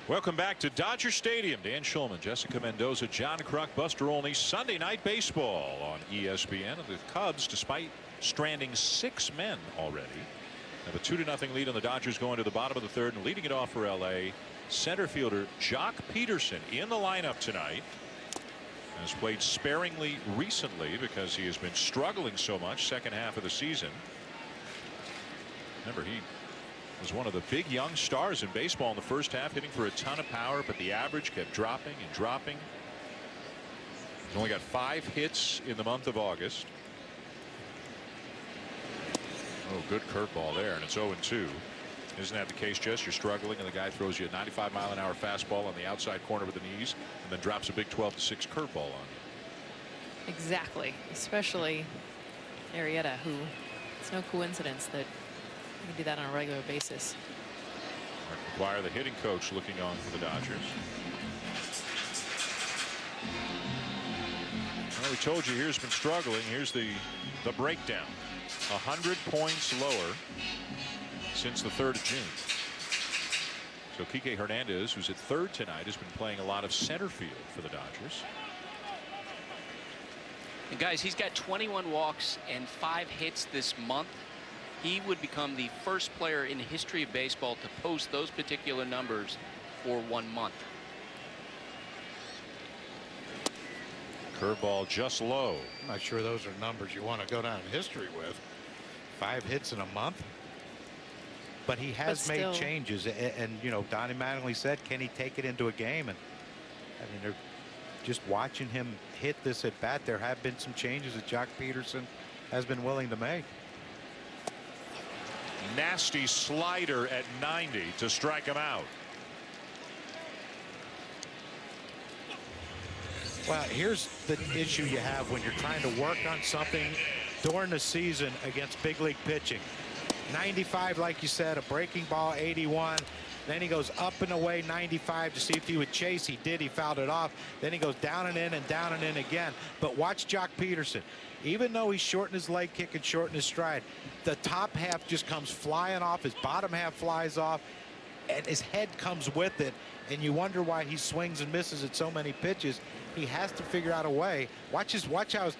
Welcome back to Dodger Stadium. Dan Shulman, Jessica Mendoza, John Kruk, Buster Olney. Sunday Night Baseball on ESPN. The Cubs, despite stranding 6 men already, have a 2-0 lead on the Dodgers going to the bottom of the third, and leading it off for LA, center fielder Jock Pederson in the lineup tonight. Has played sparingly recently because he has been struggling so much second half of the season. Remember, he was one of the big young stars in baseball in the first half, hitting for a ton of power, but the average kept dropping and dropping. He's only got 5 hits in the month of August. Oh, good curveball there, and it's 0-2. Isn't that the case, Jess? You're struggling, and the guy throws you a 95-mile-an-hour fastball on the outside corner with the knees, and then drops a big 12-6 curveball on you. Exactly, especially Arrieta, who it's no coincidence that he can do that on a regular basis. Mark McGuire, the hitting coach, looking on for the Dodgers. Well, we told you here's been struggling. Here's the breakdown. 100 points lower since the 3rd of June. So Kike Hernandez, who's at third tonight, has been playing a lot of center field for the Dodgers. And guys, he's got 21 walks and 5 hits this month. He would become the first player in the history of baseball to post those particular numbers for 1 month. Curveball just low. I'm not sure those are numbers you want to go down in history with. 5 hits in a month. But he has made changes, and you know, Donnie Mattingly said, can he take it into a game? And I mean, they're just watching him hit this at bat. There have been some changes that Jock Pederson has been willing to make. Nasty slider at 90 to strike him out. Well, here's the issue you have when you're trying to work on something during the season against big league pitching. 95, like you said, a breaking ball, 81. Then he goes up and away, 95, to see if he would chase. He did. He fouled it off. Then he goes down and in again. But watch Jock Pederson. Even though he's shortened his leg kick and shortened his stride, the top half just comes flying off. His bottom half flies off, and his head comes with it. And you wonder why he swings and misses at so many pitches. He has to figure out a way. Watch how his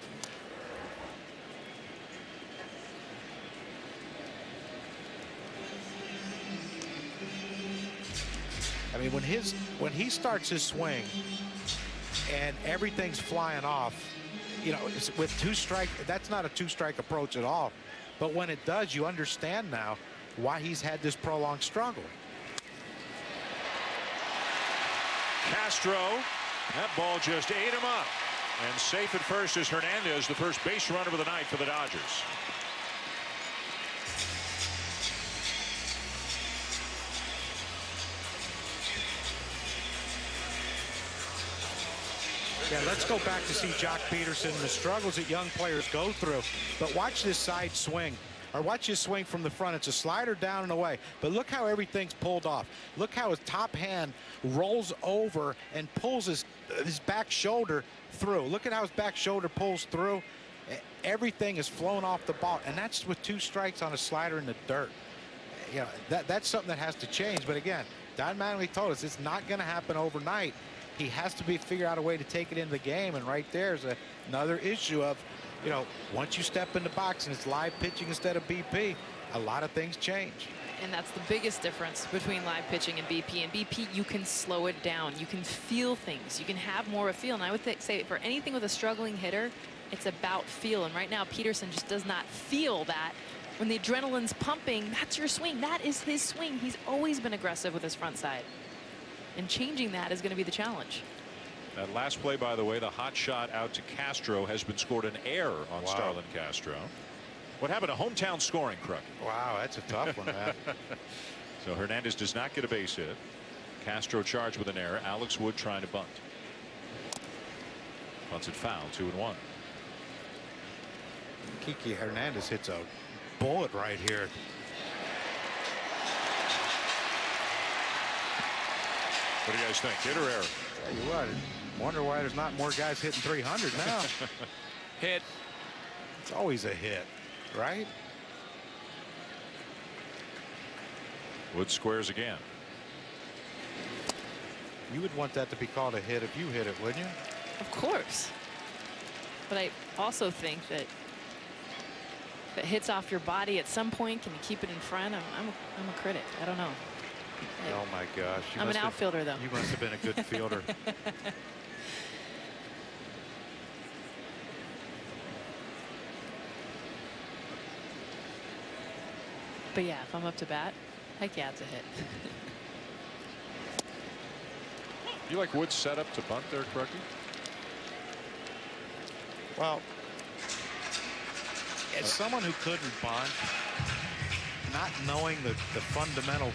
I mean, when he starts his swing and everything's flying off, you know, with 2 strike, that's not a 2-strike approach at all. But when it does, you understand now why he's had this prolonged struggle. Castro, that ball just ate him up. And safe at first is Hernandez, the first base runner of the night for the Dodgers. Yeah, let's go back to see Jock Pederson and the struggles that young players go through. But watch this side swing, or watch his swing from the front. It's a slider down and away. But look how everything's pulled off. Look how his top hand rolls over and pulls his back shoulder through. Look at how his back shoulder pulls through. Everything is flown off the ball, and that's with 2 strikes on a slider in the dirt. You know, that's something that has to change. But again, Don Mattingly told us it's not going to happen overnight. He has to figure out a way to take it into the game, and right there's another issue of, you know, once you step in the box and it's live pitching instead of BP, a lot of things change. And that's the biggest difference between live pitching and BP. And BP, you can slow it down. You can feel things. You can have more of a feel. And I would say for anything with a struggling hitter, it's about feel. And right now, Pederson just does not feel that. When the adrenaline's pumping, that's your swing. That is his swing. He's always been aggressive with his front side. And changing that is going to be the challenge. That last play, by the way, the hot shot out to Castro has been scored an error on Starlin Castro. What happened to hometown scoring, Kruk? Wow, that's a tough one, man. So Hernandez does not get a base hit. Castro charged with an error. Alex Wood trying to bunt. Bunts it foul, 2-1. Kike Hernandez hits a bullet right here. What do you guys think? Hit or error? Tell you what, I wonder why there's not more guys hitting 300 now. Hit. It's always a hit, right? Wood squares again. You would want that to be called a hit if you hit it, wouldn't you? Of course. But I also think that if it hits off your body at some point, can you keep it in front? I'm a critic. I don't know. Oh my gosh. I'm an outfielder, though. You must have been a good fielder. But yeah, if I'm up to bat, heck yeah, it's a hit. You like Wood's setup to bunt there, Kruk? Well, as someone who couldn't bunt, not knowing the fundamental,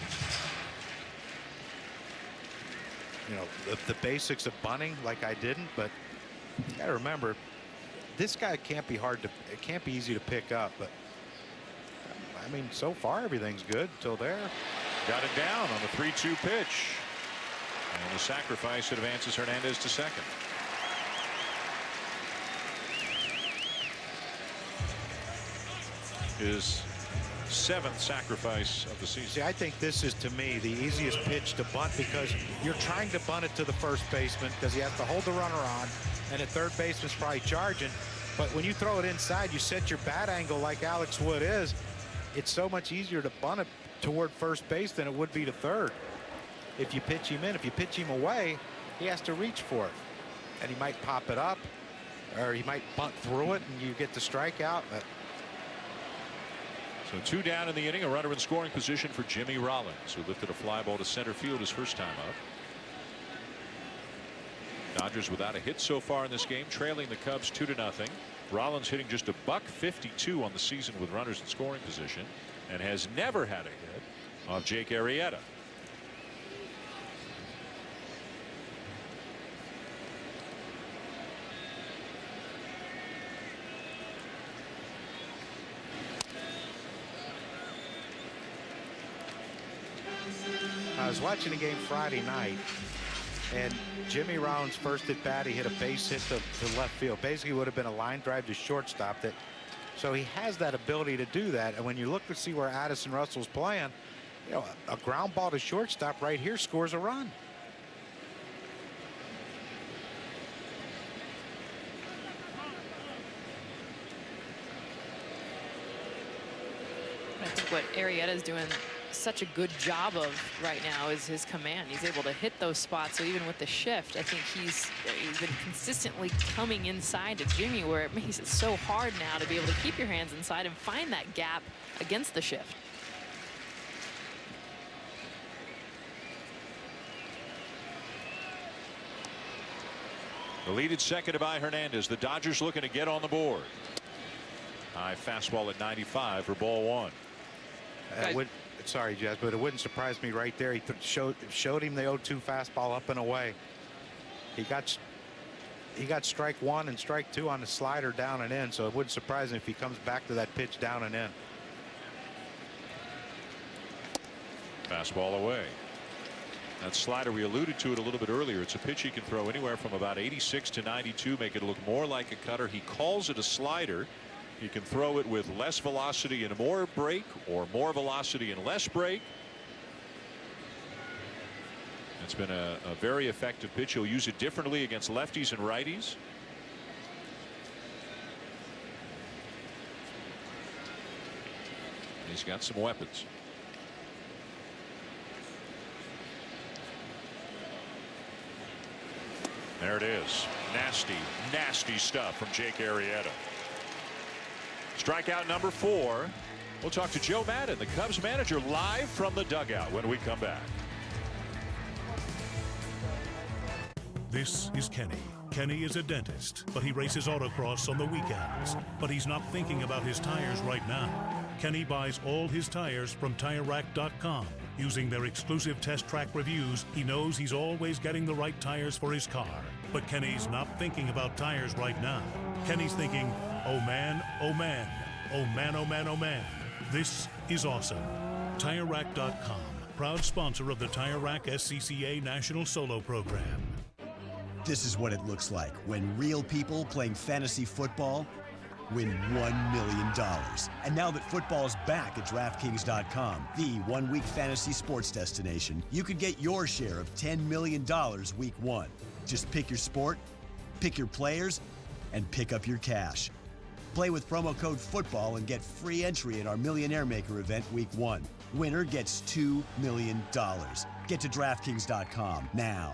you know, the basics of bunting like I didn't, but you gotta remember, this guy can't be it can't be easy to pick up, but I mean, so far everything's good till there. Got it down on the 3-2 pitch. And the sacrifice advances Hernandez to second. His 7th sacrifice of the season. See, I think this is, to me, the easiest pitch to bunt because you're trying to bunt it to the first baseman because he has to hold the runner on, and the third baseman's probably charging. But when you throw it inside, you set your bat angle like Alex Wood is. It's so much easier to bunt it toward first base than it would be to third. If you pitch him in, if you pitch him away, he has to reach for it, and he might pop it up, or he might bunt through it, and you get the strikeout. So 2 down in the inning, a runner in scoring position for Jimmy Rollins, who lifted a fly ball to center field his first time up. Dodgers without a hit so far in this game, trailing the Cubs 2-0. Rollins hitting just $152 on the season with runners in scoring position, and has never had a hit off Jake Arrieta. I was watching a game Friday night, and Jimmy Rollins' first at bat, he hit a base hit to left field. Basically would have been a line drive to shortstop. So he has that ability to do that. And when you look to see where Addison Russell's playing, you know, a ground ball to shortstop right here scores a run. I think what Arrieta is doing such a good job of right now is his command. He's able to hit those spots. So even with the shift, I think he's been consistently coming inside to Jimmy, where it makes it so hard now to be able to keep your hands inside and find that gap against the shift. The lead at second by Hernandez. The Dodgers looking to get on the board. High fastball at 95 for ball 1. Sorry, Jazz, but it wouldn't surprise me right there. He showed him the 0-2 fastball up and away. He got strike 1 and strike 2 on the slider down and in, so it wouldn't surprise me if he comes back to that pitch down and in. Fastball away. That slider, we alluded to it a little bit earlier. It's a pitch he can throw anywhere from about 86 to 92, make it look more like a cutter. He calls it a slider. You can throw it with less velocity and more break, or more velocity and less break. It's been a very effective pitch. He'll use it differently against lefties and righties. He's got some weapons. There it is. Nasty, nasty stuff from Jake Arrieta. Strikeout number 4. We'll talk to Joe Maddon, the Cubs manager, live from the dugout when we come back. This is Kenny. Kenny is a dentist, but he races autocross on the weekends. But he's not thinking about his tires right now. Kenny buys all his tires from TireRack.com. Using their exclusive test track reviews, he knows he's always getting the right tires for his car. But Kenny's not thinking about tires right now. Kenny's thinking, oh man, oh man, oh man, oh man, oh man. This is awesome. TireRack.com, proud sponsor of the Tire Rack SCCA National Solo Program. This is what it looks like when real people playing fantasy football win $1 million. And now that football's back at DraftKings.com, the one-week fantasy sports destination, you could get your share of $10 million week 1. Just pick your sport, pick your players, and pick up your cash. Play with promo code FOOTBALL and get free entry in our Millionaire Maker event week 1. Winner gets $2 million. Get to DraftKings.com now.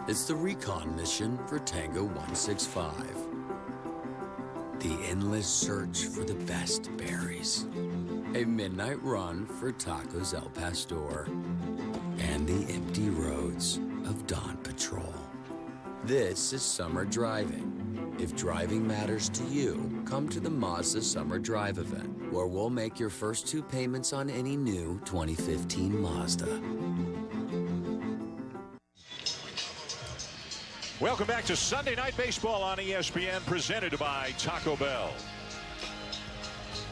It's the recon mission for Tango 165. The endless search for the best berries. A midnight run for Tacos El Pastor. And the empty roads of Dawn Patrol. This is summer driving. If driving matters to you, come to the Mazda Summer Drive event, where we'll make your first 2 payments on any new 2015 Mazda. Welcome back to Sunday Night Baseball on ESPN, presented by Taco Bell.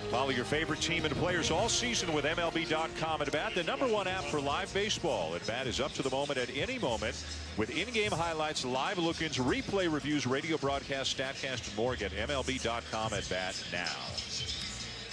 Follow your favorite team and players all season with MLB.com at Bat, the #1 app for live baseball. At Bat is up to the moment at any moment with in-game highlights, live look-ins, replay reviews, radio broadcasts, StatCast, and more. Get MLB.com at Bat now.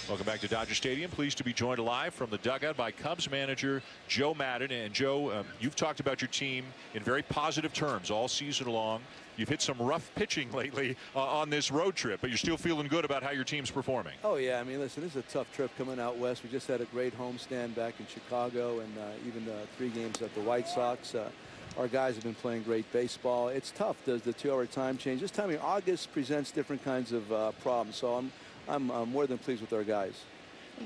Welcome back to Dodger Stadium. Pleased to be joined live from the dugout by Cubs manager Joe Maddon. And Joe, you've talked about your team in very positive terms all season long. You've hit some rough pitching lately on this road trip, but you're still feeling good about how your team's performing. Oh, yeah. I mean, listen, this is a tough trip coming out west. We just had a great homestand back in Chicago, and even 3 games at the White Sox. Our guys have been playing great baseball. It's tough. There's the 2-hour time change. This time in August presents different kinds of problems. So I'm more than pleased with our guys.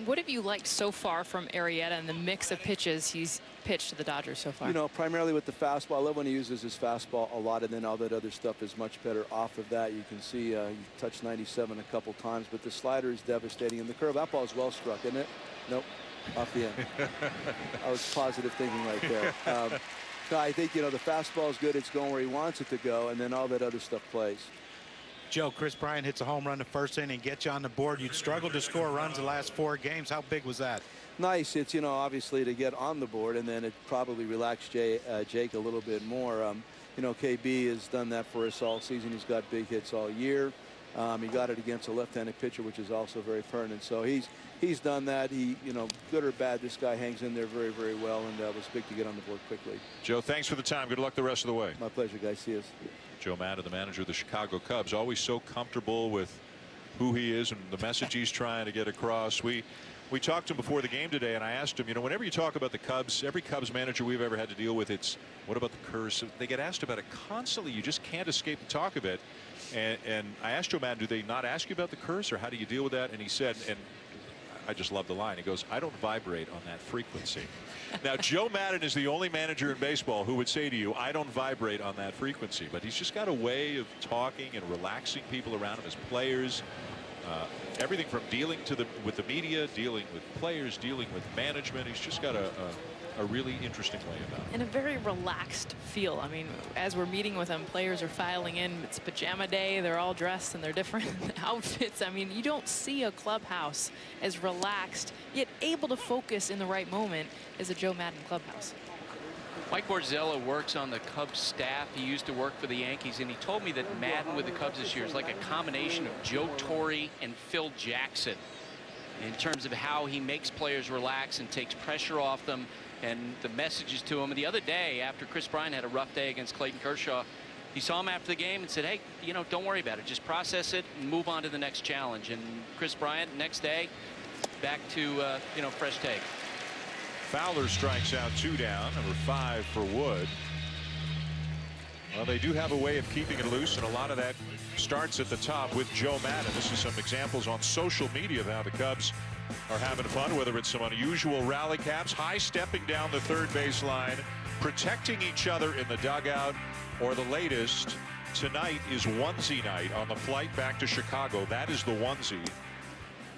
What have you liked so far from Arrieta and the mix of pitches he's pitched to the Dodgers so far? You know, primarily with the fastball. I love when he uses his fastball a lot, and then all that other stuff is much better off of that. You can see he touched 97 a couple times, but the slider is devastating. And the curve, that ball is well struck, isn't it? Nope, off the end. I was positive thinking right there. No, I think, you know, the fastball is good. It's going where he wants it to go, and then all that other stuff plays. Joe, Kris Bryant hits a home run the first inning and gets you on the board. You'd struggled to score runs the last 4 games. How big was that? Nice. It's, you know, obviously to get on the board, and then it probably relaxed Jake a little bit more. You know, KB has done that for us all season. He's got big hits all year. He got it against a left-handed pitcher, which is also very pertinent. So he's done that. He, you know, good or bad, this guy hangs in there very, very well, and it was big to get on the board quickly. Joe, thanks for the time. Good luck the rest of the way. My pleasure, guys. See us. Joe Maddon, the manager of the Chicago Cubs, always so comfortable with who he is and the message he's trying to get across. We talked to him before the game today, and I asked him, you know, whenever you talk about the Cubs, every Cubs manager we've ever had to deal with, it's what about the curse? They get asked about it constantly. You just can't escape the talk of it. And I asked Joe Maddon, do they not ask you about the curse, or how do you deal with that? And he said, and I just love the line, he goes, I don't vibrate on that frequency. Now, Joe Maddon is the only manager in baseball who would say to you, I don't vibrate on that frequency. But he's just got a way of talking and relaxing people around him, his players. Everything from dealing with the media, dealing with players, dealing with management. He's just got a really interesting way about it. And a very relaxed feel. I mean, as we're meeting with them, players are filing in. It's pajama day. They're all dressed in their different outfits. I mean, you don't see a clubhouse as relaxed, yet able to focus in the right moment as a Joe Maddon clubhouse. Mike Borzella works on the Cubs staff. He used to work for the Yankees, and he told me that Maddon with the Cubs this year is like a combination of Joe Torre and Phil Jackson in terms of how he makes players relax and takes pressure off them and the messages to him. And the other day, after Kris Bryant had a rough day against Clayton Kershaw, he saw him after the game and said, hey, you know, don't worry about it. Just process it and move on to the next challenge. And Kris Bryant, next day, back to, you know, fresh take. Fowler strikes out 2 down, number 5 for Wood. Well, they do have a way of keeping it loose, and a lot of that starts at the top with Joe Maddon. This is some examples on social media of how the Cubs are having fun, whether it's some unusual rally caps, high stepping down the third base line, protecting each other in the dugout, or the latest, tonight is onesie night on the flight back to Chicago. That is the onesie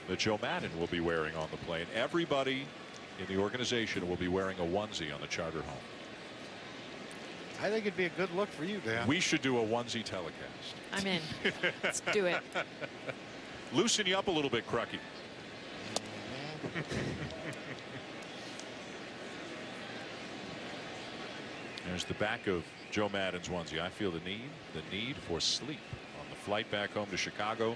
that Joe Maddon will be wearing on the plane. Everybody in the organization will be wearing a onesie on the charter home. I think it'd be a good look for you, Dan. We should do a onesie telecast. I'm in. Let's do it. Loosen you up a little bit, Krucky. There's the back of Joe Maddon's onesie. I feel the need for sleep on the flight back home to Chicago,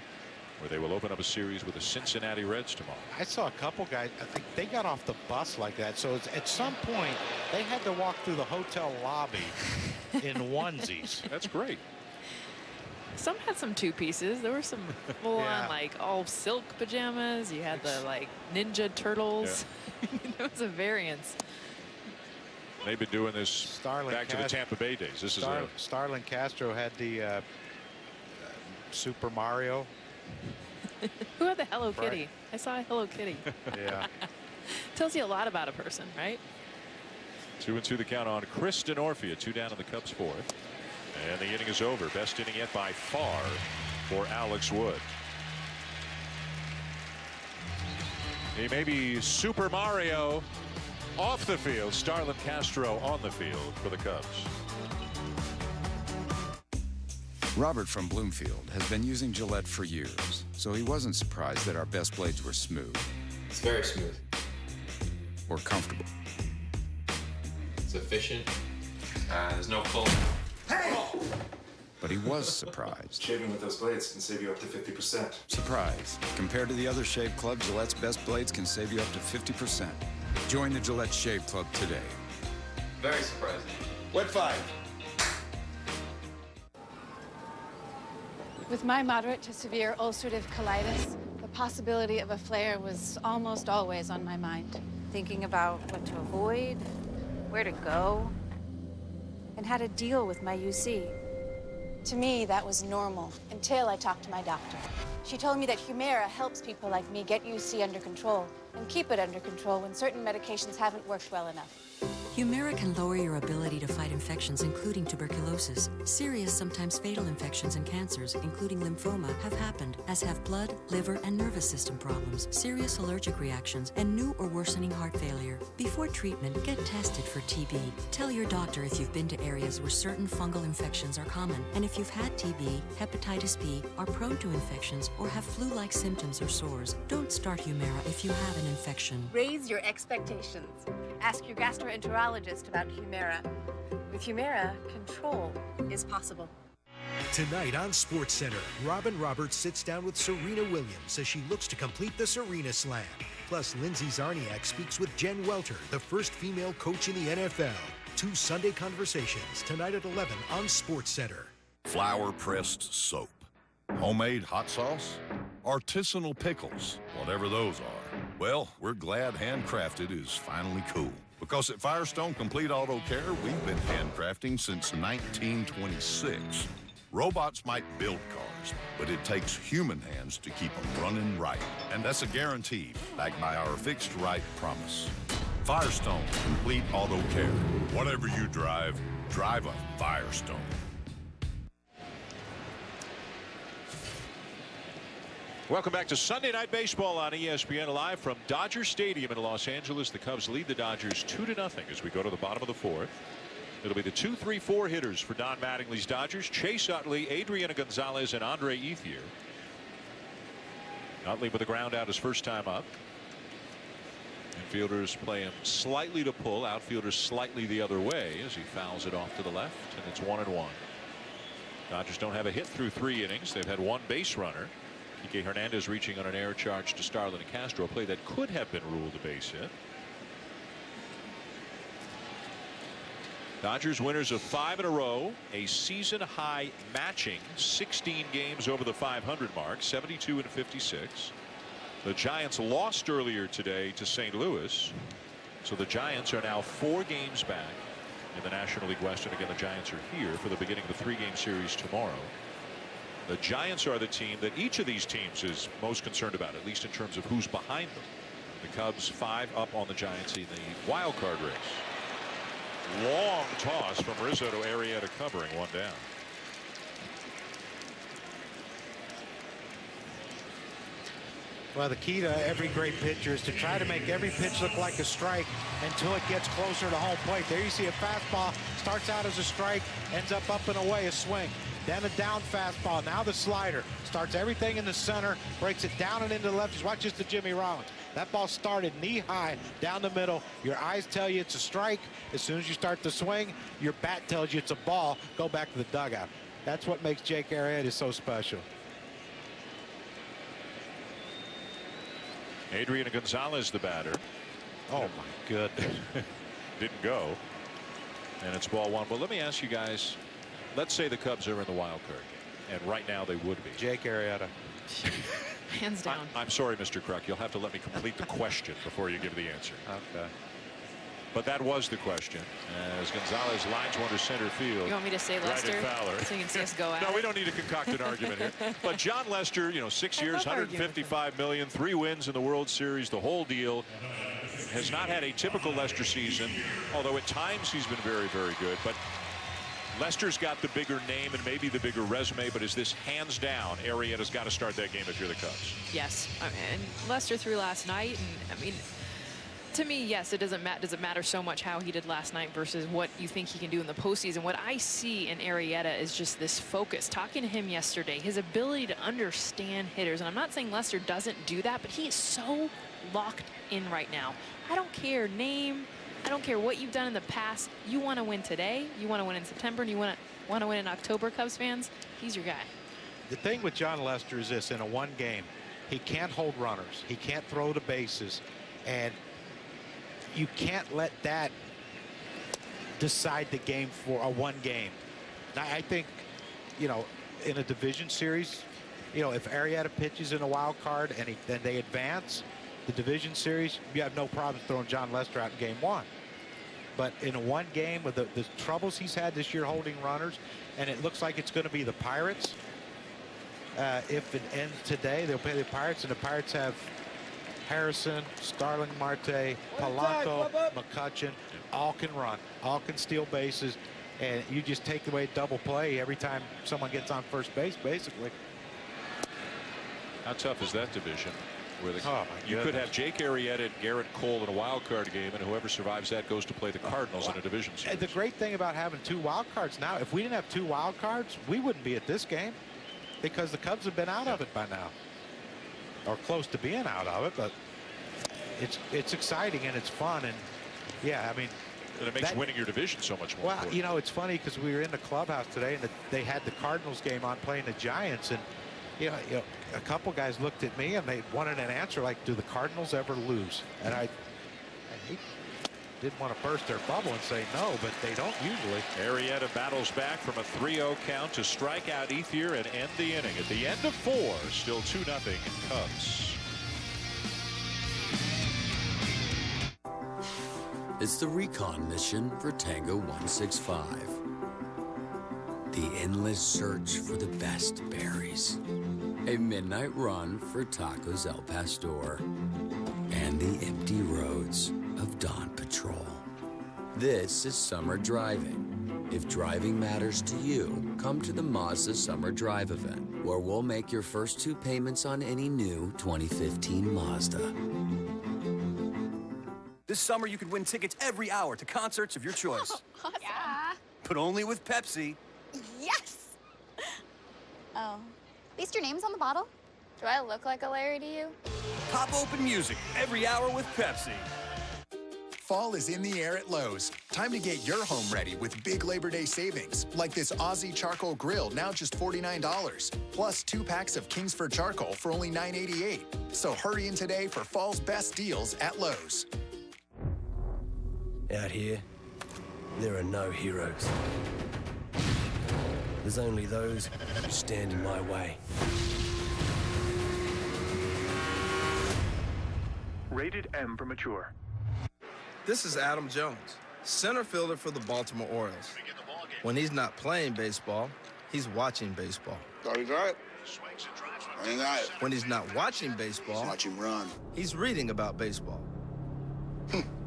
where they will open up a series with the Cincinnati Reds tomorrow. I saw a couple guys, I think they got off the bus like that. So at some point, they had to walk through the hotel lobby in onesies. That's great. Some had some two pieces. There were some full Yeah. on like all silk pajamas. You had the like Ninja Turtles. There was a variance. They've been doing this Starlin back to the Tampa Bay days. This is Starlin Castro had the Super Mario. Who had the Hello Kitty? I saw a Hello Kitty. Yeah. Tells you a lot about a person, right? 2-2 the count on Chris Denorfia. 2 down in the Cubs fourth. And the inning is over. Best inning yet by far for Alex Wood. He may be Super Mario off the field. Starlin Castro on the field for the Cubs. Robert from Bloomfield has been using Gillette for years, so he wasn't surprised that our best blades were smooth. It's very smooth. Or comfortable. It's efficient. There's no pull. Hey! But he was surprised. Shaving with those blades can save you up to 50%. Surprise. Compared to the other shave club, Gillette's best blades can save you up to 50%. Join the Gillette Shave Club today. Very surprising. Wet 5. With my moderate to severe ulcerative colitis, the possibility of a flare was almost always on my mind. Thinking about what to avoid, where to go, and how to deal with my UC. To me, that was normal until I talked to my doctor. She told me that Humira helps people like me get UC under control and keep it under control when certain medications haven't worked well enough. Humira can lower your ability to fight infections, including tuberculosis. Serious, sometimes fatal infections and cancers, including lymphoma, have happened, as have blood, liver, and nervous system problems, serious allergic reactions, and new or worsening heart failure. Before treatment, get tested for TB. Tell your doctor if you've been to areas where certain fungal infections are common, and if you've had TB, hepatitis B, are prone to infections, or have flu-like symptoms or sores. Don't start Humira if you have an infection. Raise your expectations. Ask your gastroenterologist about Humira. With Humira, control is possible. Tonight on SportsCenter, Robin Roberts sits down with Serena Williams as she looks to complete the Serena Slam. Plus, Lindsay Zarniak speaks with Jen Welter, the first female coach in the NFL. 2 Sunday conversations tonight at 11 on SportsCenter. Flour-pressed soap, homemade hot sauce, artisanal pickles, whatever those are. Well, we're glad handcrafted is finally cool. Because at Firestone Complete Auto Care, we've been handcrafting since 1926. Robots might build cars, but it takes human hands to keep them running right. And that's a guarantee, backed by our fixed right promise. Firestone Complete Auto Care. Whatever you drive, drive a Firestone. Welcome back to Sunday Night Baseball on ESPN, live from Dodger Stadium in Los Angeles. The Cubs lead the Dodgers 2-0 as we go to the bottom of the fourth. It'll be the 2-3-4 hitters for Don Mattingly's Dodgers. Chase Utley, Adriana Gonzalez, and Andre Ethier. Utley with a ground out his first time up. Infielders play him slightly to pull. Outfielders slightly the other way as he fouls it off to the left, and it's 1-1. Dodgers don't have a hit through 3 innings. They've had 1 base runner. Kike Hernandez reaching on an air charge to Starlin Castro, a play that could have been ruled a base hit. Dodgers winners of 5 in a row, a season high matching 16 games over the 500 mark, 72-56. The Giants lost earlier today to St. Louis, so the Giants are now 4 games back in the National League West. And again, the Giants are here for the beginning of the 3-game series tomorrow. The Giants are the team that each of these teams is most concerned about, at least in terms of who's behind them. The Cubs 5 up on the Giants in the wild card race. Long toss from Rizzo to Arrieta covering, 1 down. Well, the key to every great pitcher is to try to make every pitch look like a strike until it gets closer to home plate. There you see a fastball, starts out as a strike, ends up and away, a swing. Then a down fastball, now the slider. Starts everything in the center, breaks it down and into the left. Just watch this to Jimmy Rollins. That ball started knee-high down the middle. Your eyes tell you it's a strike. As soon as you start to swing, your bat tells you it's a ball. Go back to the dugout. That's what makes Jake Arrieta so special. Adrian Gonzalez, the batter. Oh, my goodness. Didn't go. And it's ball one. But let me ask you guys, let's say the Cubs are in the wild card game, and right now they would be. Jake Arrieta. Hands down. I'm sorry, Mr. Kruk. You'll have to let me complete the question before you give the answer. Okay. But that was the question. As Gonzalez lines one to center field. You want me to say Lester? Right at Fowler. So you can see us go at No, it? we don't need to concoct an argument here. But John Lester, 6 years, $155 million, 3 wins in the World Series, the whole deal. Has not had a typical Lester season, although at times he's been very, very good. But Lester's got the bigger name and maybe the bigger resume, but is this hands down, Arrieta's got to start that game if you're the Cubs? Yes. And Lester threw last night, and I mean, to me, yes, it doesn't matter so much how he did last night versus what you think he can do in the postseason. What I see in Arrieta is just this focus. Talking to him yesterday, his ability to understand hitters, and I'm not saying Lester doesn't do that, but he is so locked in right now. I don't care name, I don't care what you've done in the past. You want to win today, you want to win in September, and you want to win in October, Cubs fans, he's your guy. The thing with John Lester is this: in a one game, he can't hold runners, he can't throw the bases, and you can't let that decide the game for a one game. Now, I think, in a division series, if Arrieta pitches in a wild card and then they advance the division series, you have no problem throwing John Lester out in game one. But in a one game with the troubles he's had this year holding runners, and it looks like it's going to be the Pirates. If it ends today, they'll play the Pirates, and the Pirates have Harrison, Starling Marte, Polanco, McCutchen, all can run, all can steal bases, and you just take away double play every time someone gets on first base, basically. How tough is that division? Where you goodness. could have Jake Arrieta and Garrett Cole in a wild card game, and whoever survives that goes to play the Cardinals in a division series. The great thing about having 2 wild cards now, if we didn't have 2 wild cards, we wouldn't be at this game, because the Cubs have been out of it by now, or close to being out of it. But it's exciting and it's fun, and yeah, I mean, and it makes winning your division so much more important. Well, it's funny because we were in the clubhouse today, and they had the Cardinals game on playing the Giants, and a couple guys looked at me and they wanted an answer like, do the Cardinals ever lose? And I didn't want to burst their bubble and say no, but they don't usually. Arrieta battles back from a 3-0 count to strike out Ethier and end the inning. At the end of 4, still 2-0 Cubs. It's the recon mission for Tango 165. The endless search for the best berries. A midnight run for Tacos El Pastor. And the empty roads of Dawn Patrol. This is summer driving. If driving matters to you, come to the Mazda Summer Drive event, where we'll make your first 2 payments on any new 2015 Mazda. This summer, you could win tickets every hour to concerts of your choice. Awesome. Yeah. But only with Pepsi. Yes! Oh. At least your name's on the bottle. Do I look like a Larry to you? Pop open music every hour with Pepsi. Fall is in the air at Lowe's. Time to get your home ready with big Labor Day savings, like this Aussie charcoal grill, now just $49, plus 2 packs of Kingsford charcoal for only $9.88. So hurry in today for fall's best deals at Lowe's. Out here, there are no heroes. There's only those who stand in my way. Rated M for mature. This is Adam Jones, center fielder for the Baltimore Orioles. When he's not playing baseball, he's watching baseball. Got it. Ain't got it. When he's not watching baseball, watch him run. He's reading about baseball.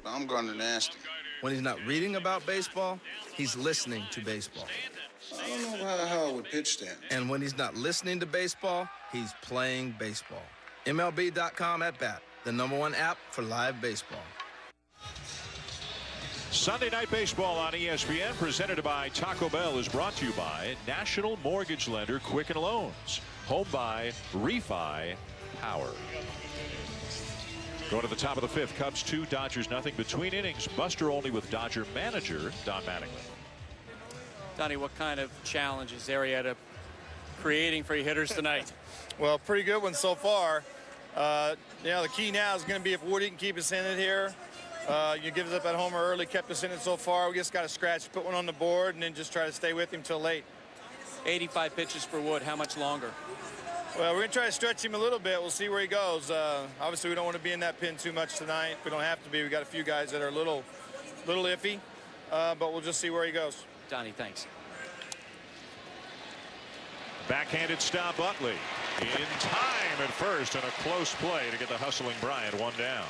I'm going to nasty. When he's not reading about baseball, he's listening to baseball. I don't know how I would pitch that. And when he's not listening to baseball, he's playing baseball. MLB.com at bat, the #1 app for live baseball. Sunday Night Baseball on ESPN, presented by Taco Bell, is brought to you by National Mortgage Lender Quicken Loans. Home by Refi Power. Going to the top of the 5th, Cubs 2, Dodgers nothing. Between innings, Buster Olney with Dodger manager Don Mattingly. Donnie, what kind of challenge is Arrieta creating for your hitters tonight? Well, pretty good one so far. The key now is going to be if Woody can keep us in it here. You give us up at homer early, kept us in it so far. We just got to scratch, put one on the board, and then just try to stay with him till late. 85 pitches for Wood. How much longer? Well, we're going to try to stretch him a little bit. We'll see where he goes. Obviously, we don't want to be in that pin too much tonight. We don't have to be. We got a few guys that are a little iffy, but we'll just see where he goes. Donnie, thanks. Backhanded stop Utley. In time at first, and a close play to get the hustling Bryant one down.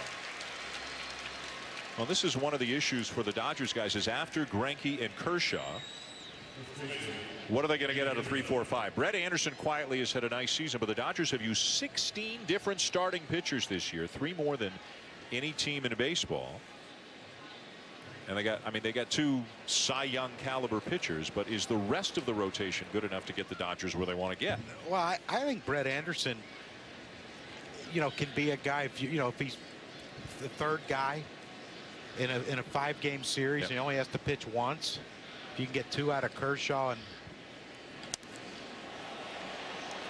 Well, this is one of the issues for the Dodgers guys, is after Greinke and Kershaw, what are they going to get out of 3, 4, 5? Brett Anderson quietly has had a nice season, but the Dodgers have used 16 different starting pitchers this year, 3 more than any team in baseball. And they got 2 Cy Young caliber pitchers, but is the rest of the rotation good enough to get the Dodgers where they want to get? Well, I think Brett Anderson, can be a guy if if he's the 3rd guy in a 5-game series, and he only has to pitch once. If you can get 2 out of Kershaw. And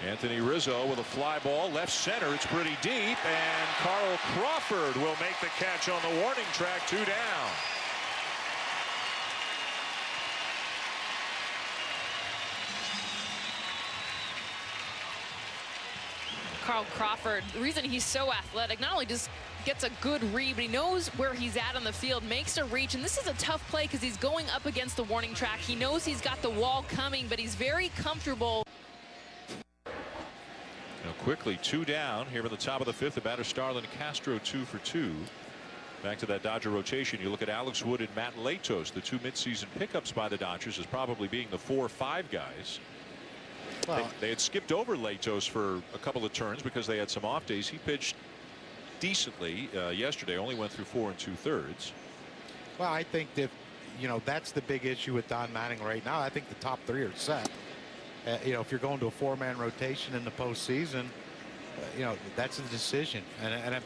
Anthony Rizzo with a fly ball left center. It's pretty deep, and Carl Crawford will make the catch on the warning track. 2 down. Carl Crawford, the reason he's so athletic, not only just gets a good read, but he knows where he's at on the field, makes a reach, and this is a tough play because he's going up against the warning track. He knows he's got the wall coming, but he's very comfortable. Now quickly, 2 down here in the top of the 5th. The batter Starlin Castro 2 for 2. Back to that Dodger rotation. You look at Alex Wood and Matt Latos, the 2 midseason pickups by the Dodgers, as probably being the 4 or 5 guys. Well, they had skipped over Latos for a couple of turns because they had some off days. He pitched decently yesterday, only went through 4 2/3. Well, I think that that's the big issue with Don Mattingly right now. I think the top 3 are set. If you're going to a 4-man rotation in the postseason, that's the decision. And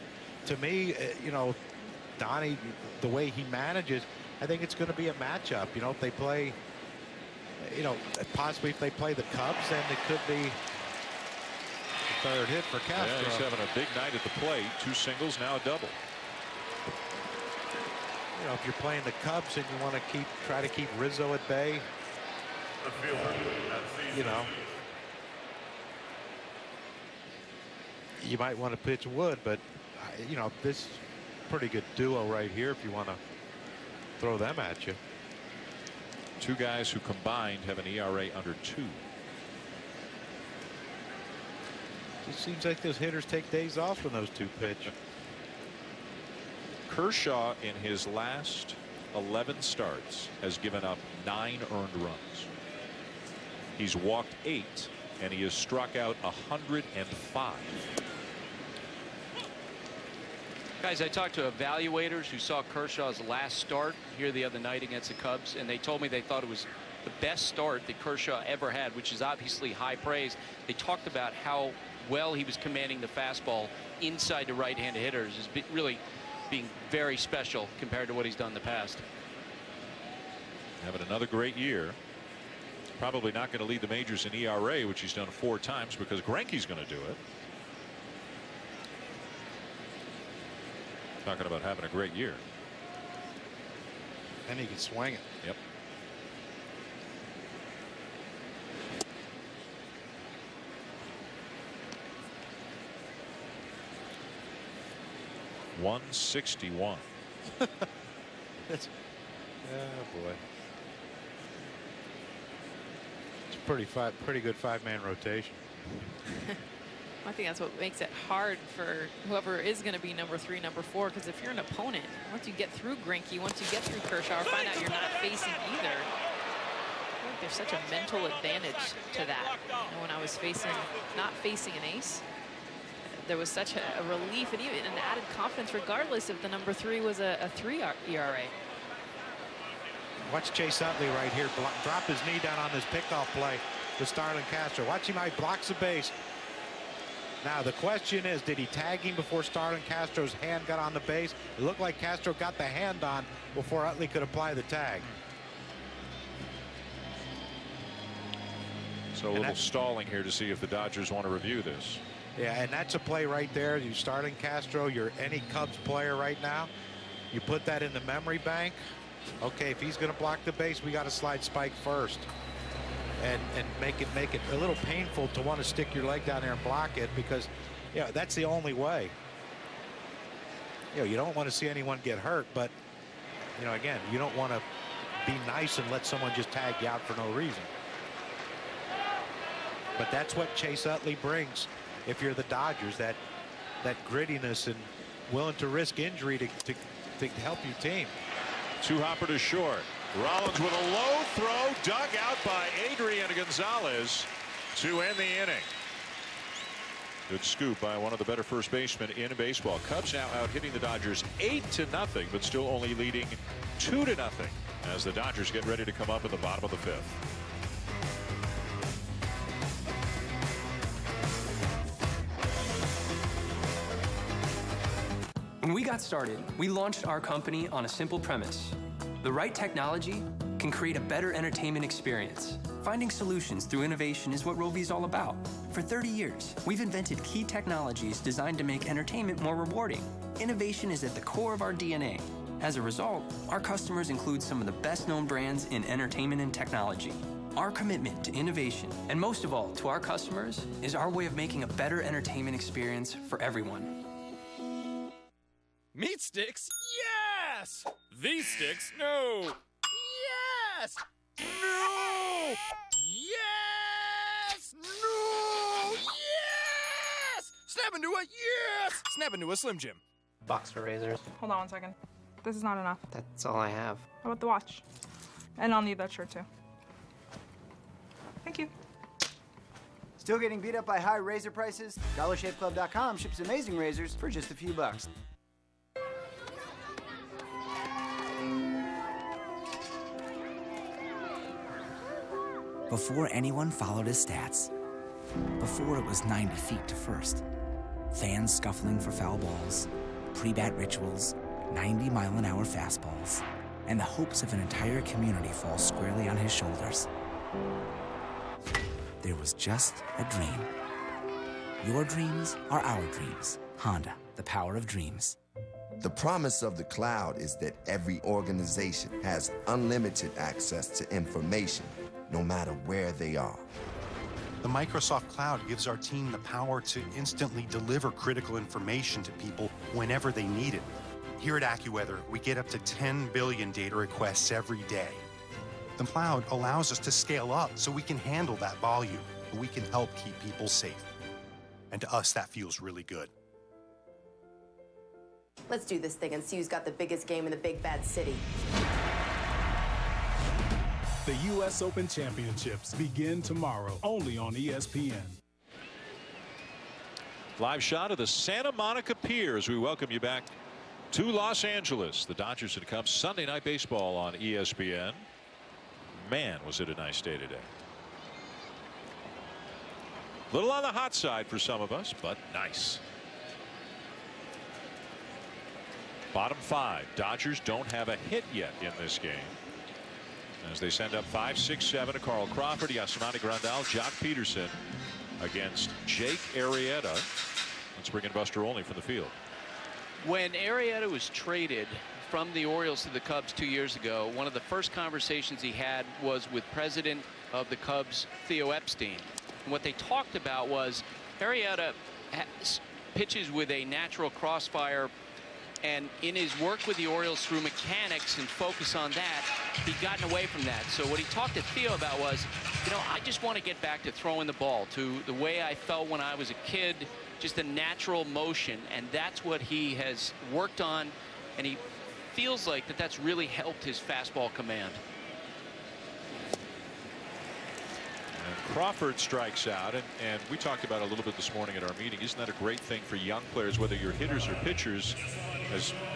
to me, Donnie, the way he manages, I think it's going to be a matchup. If they play, possibly if they play the Cubs, then it could be the 3rd hit for Castro. Yeah, he's having a big night at the plate. 2 singles, now a double. If you're playing the Cubs and you want to try to keep Rizzo at bay, you might want to pitch Wood, but this pretty good duo right here if you want to throw them at you. 2 guys who combined have an ERA under 2. It seems like those hitters take days off when those 2 pitch. Kershaw in his last 11 starts has given up 9 earned runs. He's walked 8, and he has struck out 105. Guys, I talked to evaluators who saw Kershaw's last start here the other night against the Cubs, and they told me they thought it was the best start that Kershaw ever had, which is obviously high praise. They talked about how well he was commanding the fastball inside the right-handed hitters, is really being very special compared to what he's done in the past. Having another great year. Probably not going to lead the majors in ERA, which he's done 4 times, because Greinke's going to do it. Talking about having a great year. And he can swing it. Yep. .161. That's, oh boy. It's pretty good 5-man rotation. I think that's what makes it hard for whoever is going to be number 3, number 4, because if you're an opponent, once you get through Greinke, once you get through Kershaw, or find out you're not facing either, I think there's such a mental advantage to that. When I was not facing an ace, there was such a relief and even an added confidence, regardless if the number 3 was a 3 ERA. Watch Chase Utley right here drop his knee down on this pickoff play with Starlin Castro. Watch him how he blocks the base. Now the question is, did he tag him before Starlin Castro's hand got on the base? It looked like Castro got the hand on before Utley could apply the tag. So a little stalling here to see if the Dodgers want to review this. Yeah, and that's a play right there. You Starlin Castro, you're any Cubs player right now. You put that in the memory bank. Okay, if he's going to block the base, we got to slide Spike first, and make it a little painful to want to stick your leg down there and block it, because that's the only way. You don't want to see anyone get hurt, but again, you don't want to be nice and let someone just tag you out for no reason. But that's what Chase Utley brings. If you're the Dodgers, that grittiness and willing to risk injury to help your team. Two-hopper to short. Rollins with a low throw, dug out by Adrian Gonzalez to end the inning. Good scoop by one of the better first basemen in baseball. Cubs now out hitting the Dodgers 8-0, but still only leading 2-0 as the Dodgers get ready to come up in the bottom of the 5th. When we got started, we launched our company on a simple premise. The right technology can create a better entertainment experience. Finding solutions through innovation is what Rovi's all about. For 30 years, we've invented key technologies designed to make entertainment more rewarding. Innovation is at the core of our DNA. As a result, our customers include some of the best-known brands in entertainment and technology. Our commitment to innovation, and most of all to our customers, is our way of making a better entertainment experience for everyone. Meat sticks? Yes! These sticks? No! Yes! No! Yes! No! Yes! Snap into a yes! Snap into a Slim Jim. Box for razors. Hold on 1 second. This is not enough. That's all I have. How about the watch? And I'll need that shirt too. Thank you. Still getting beat up by high razor prices? DollarShaveClub.com ships amazing razors for just a few bucks. Before anyone followed his stats, before it was 90 feet to first, fans scuffling for foul balls, pre-bat rituals, 90-mile-an-hour fastballs, and the hopes of an entire community fall squarely on his shoulders. There was just a dream. Your dreams are our dreams. Honda, the power of dreams. The promise of the cloud is that every organization has unlimited access to information, no matter where they are. The Microsoft Cloud gives our team the power to instantly deliver critical information to people whenever they need it. Here at AccuWeather, we get up to 10 billion data requests every day. The cloud allows us to scale up so we can handle that volume, and we can help keep people safe. And to us, that feels really good. Let's do this thing and see who's got the biggest game in the big bad city. The U.S. Open Championships begin tomorrow, only on ESPN. Live shot of the Santa Monica Pier as we welcome you back to Los Angeles. The Dodgers and Cubs Sunday Night Baseball on ESPN. Man, was it a nice day today. A little on the hot side for some of us, but nice. Bottom 5. Dodgers don't have a hit yet in this game, as they send up 5, 6, 7 to Carl Crawford, Yasmani Grandal, Jock Pederson against Jake Arrieta. Let's bring in Buster Olney from the field. When Arrieta was traded from the Orioles to the Cubs 2 years ago, one of the first conversations he had was with president of the Cubs, Theo Epstein. And what they talked about was Arrieta pitches with a natural crossfire, and in his work with the Orioles through mechanics and focus on that, he'd gotten away from that. So what he talked to Theo about was, I just want to get back to throwing the ball to the way I felt when I was a kid, just a natural motion. And that's what he has worked on, and he feels like that's really helped his fastball command. And Crawford strikes out, and we talked about it a little bit this morning at our meeting. Isn't that a great thing for young players, whether you're hitters or pitchers,